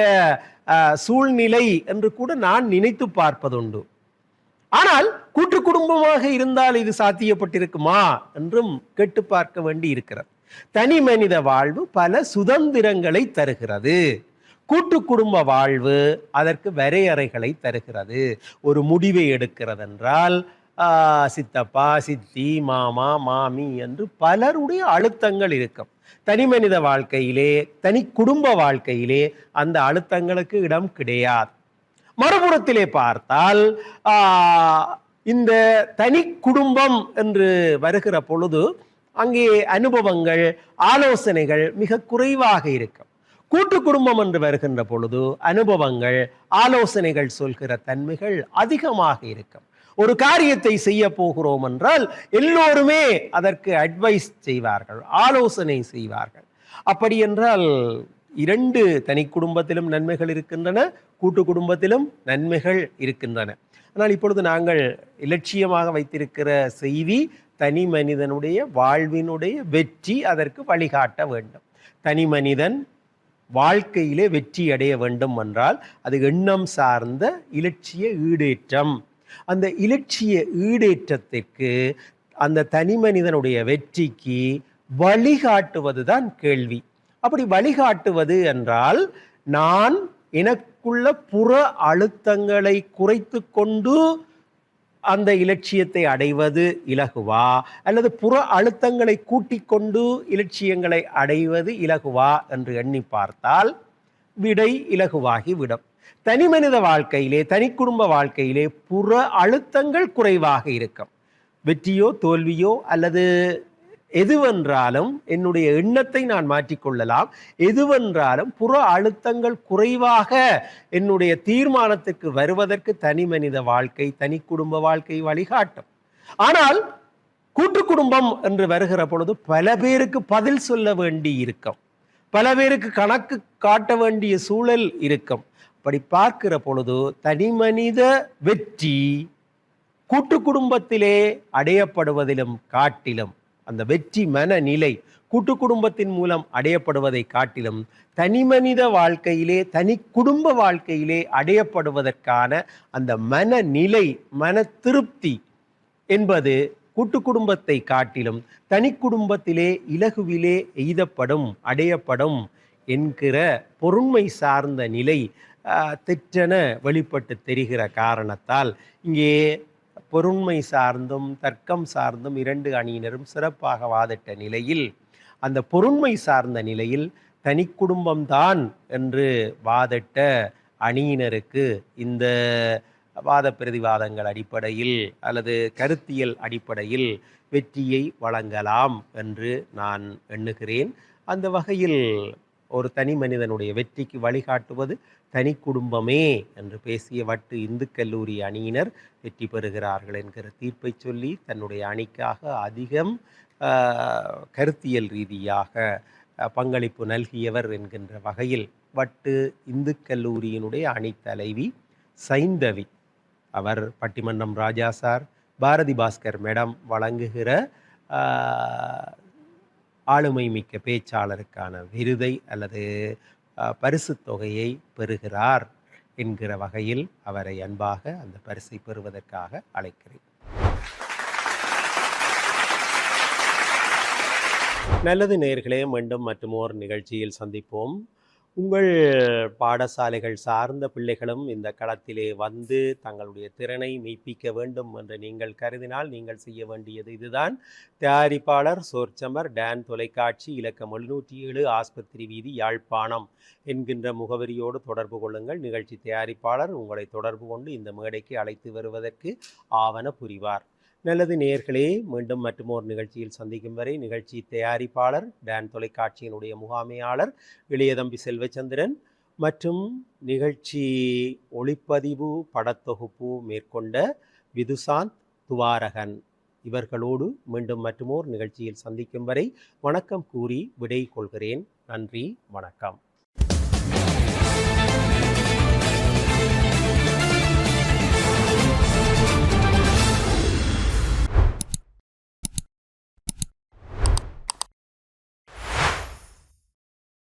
சூழ்நிலை என்று கூட நான் நினைத்து பார்ப்பதுண்டு. ஆனால் கூட்டு குடும்பமாக இருந்தால் இது சாத்தியப்பட்டிருக்குமா என்றும் கேட்டு பார்க்க வேண்டி இருக்கிறது. தனி மனித வாழ்வு பல சுதந்திரங்களை தருகிறது. கூட்டு குடும்ப வாழ்வு அதற்கு வரையறைகளை தருகிறது. ஒரு முடிவை எடுக்கிறது என்றால் சித்தப்பா சித்தி மாமா மாமி என்று பலருடைய அழுத்தங்கள் இருக்கும். தனி மனித வாழ்க்கையிலே, தனி குடும்ப வாழ்க்கையிலே அந்த அழுத்தங்களுக்கு இடம் கிடையாது. மறுபுறத்திலே பார்த்தால் இந்த தனி குடும்பம் என்று வருகிற பொழுது அங்கே அனுபவங்கள், ஆலோசனைகள் மிக குறைவாக இருக்கும். கூட்டு குடும்பம் என்று வருகின்ற பொழுது அனுபவங்கள், ஆலோசனைகள் சொல்கிற தன்மைகள் அதிகமாக இருக்கும். ஒரு காரியத்தை செய்ய போகிறோம் என்றால் எல்லோருமே அதற்கு அட்வைஸ் செய்வார்கள், ஆலோசனை செய்வார்கள். அப்படி என்றால் இரண்டு தனி குடும்பத்திலும் நன்மைகள் இருக்கின்றன, கூட்டு குடும்பத்திலும் நன்மைகள் இருக்கின்றன. ஆனால் இப்பொழுது நாங்கள் இலட்சியமாக வைத்திருக்கிற செய்தி தனி மனிதனுடைய வாழ்வினுடைய வெற்றி, அதற்கு வழிகாட்ட வேண்டும். தனி மனிதன் வாழ்க்கையிலே வெற்றி அடைய வேண்டும் என்றால் அது எண்ணம் சார்ந்த இலட்சிய ஈடேற்றம். அந்த இலட்சிய ஈடேற்றத்திற்கு, அந்த தனி மனிதனுடைய வெற்றிக்கு வழிகாட்டுவதுதான் கேள்வி. அப்படி வழிகாட்டுவது என்றால் நான் எனக்குள்ள புற அழுத்தங்களை குறைத்து கொண்டு அந்த இலட்சியத்தை அடைவது இலகுவா, அல்லது புற அழுத்தங்களை கூட்டிக் கொண்டு இலட்சியங்களை அடைவது இலகுவா என்று எண்ணி பார்த்தால் விடை இலகுவாகி விடும். தனி மனித வாழ்க்கையிலே, தனி குடும்ப வாழ்க்கையிலே புற அழுத்தங்கள் குறைவாக இருக்கும். வெற்றியோ தோல்வியோ அல்லது எதுவென்றாலும் என்னுடைய எண்ணத்தை நான் மாற்றிக்கொள்ளலாம். எதுவென்றாலும் புற அழுத்தங்கள் குறைவாக என்னுடைய தீர்மானத்துக்கு வருவதற்கு தனி மனித வாழ்க்கை, தனி குடும்ப வாழ்க்கை வழிகாட்டும். ஆனால் கூட்டு குடும்பம் என்று வருகிற பொழுது பல பேருக்கு பதில் சொல்ல வேண்டி இருக்கும், பல பேருக்கு கணக்கு காட்ட வேண்டிய சூழல் இருக்கும். அப்படி பார்க்கிற பொழுது தனி மனித வெற்றி கூட்டு குடும்பத்திலே அடையப்படுவதிலும் காட்டிலும் அந்த வெற்றி மனநிலை கூட்டு குடும்பத்தின் மூலம் அடையப்படுவதை காட்டிலும் தனிமனித வாழ்க்கையிலே தனி குடும்ப வாழ்க்கையிலே அடையப்படுவதற்கான அந்த மனநிலை, மன திருப்தி என்பது கூட்டு குடும்பத்தை காட்டிலும் தனி குடும்பத்திலே இலகுவிலே எய்தப்படும் அடையப்படும் என்கிற பொருண்மை சார்ந்த நிலை தெற்றென வெளிப்பட்டு தெரிகிற காரணத்தால் இங்கே பொருண்மை சார்ந்தும் தர்க்கம் சார்ந்தும் இரண்டு அணியினரும் சிறப்பாக வாதிட்ட நிலையில் அந்த பொருண்மை சார்ந்த நிலையில் தனி குடும்பம்தான் என்று வாதிட்ட அணியினருக்கு இந்த வாத பிரதிவாதங்கள் அடிப்படையில் அல்லது கருத்தியல் அடிப்படையில் வெற்றியை வழங்கலாம் என்று நான் எண்ணுகிறேன். அந்த வகையில் ஒரு தனி மனிதனுடைய வெற்றிக்கு வழிகாட்டுவது தனி குடும்பமே என்று பேசிய வட்டு இந்து கல்லூரி அணியினர் வெற்றி பெறுகிறார்கள் என்கிற தீர்ப்பை சொல்லி தன்னுடைய அணிக்காக அதிகம் கருத்தியல் ரீதியாக பங்களிப்பு நல்கியவர் என்கின்ற வகையில் வட்டு இந்து கல்லூரியினுடைய அணித்தலைவி சைந்தவி அவர் பட்டிமன்றம் ராஜா சார், பாரதி பாஸ்கர் மேடம் வழங்குகிற ஆளுமை மிக்க பேச்சாளருக்கான விருதை அல்லது பரிசு தொகையை பெறுகிறார் என்கிற வகையில் அவரை அன்பாக அந்த பரிசை பெறுவதற்காக அழைக்கிறேன். நல்லது நேயர்களே, மீண்டும் மற்றும் ஓர் நிகழ்ச்சியில் சந்திப்போம். உங்கள் பாடசாலைகள் சார்ந்த பிள்ளைகளும் இந்த களத்திலே வந்து தங்களுடைய திறனை மெய்ப்பிக்க வேண்டும் என்று நீங்கள் கருதினால் நீங்கள் செய்ய வேண்டியது இதுதான். தயாரிப்பாளர் சோர்ச்சமர் டான் தொலைக்காட்சி, இலக்கம் 707, ஆஸ்பத்திரி வீதி, யாழ்ப்பாணம் என்கின்ற முகவரியோடு தொடர்பு கொள்ளுங்கள். நிகழ்ச்சி தயாரிப்பாளர் உங்களை தொடர்பு கொண்டு இந்த மேடைக்கு அழைத்து வருவதற்கு ஆவன புரிவார். நல்லது நேயர்களே, மீண்டும் மற்றும் ஒரு நிகழ்ச்சியில் சந்திக்கும் வரை நிகழ்ச்சி தயாரிப்பாளர் டான் தொலைக்காட்சியினுடைய முகாமையாளர் இளையதம்பி செல்வச்சந்திரன் மற்றும் நிகழ்ச்சி ஒளிப்பதிவு படத்தொகுப்பு மேற்கொண்ட விதுசாந்த் துவாரகன் இவர்களோடு மீண்டும் மற்றும் ஒரு நிகழ்ச்சியில் சந்திக்கும் வரை வணக்கம் கூறி விடை கொள்கிறேன். நன்றி, வணக்கம்.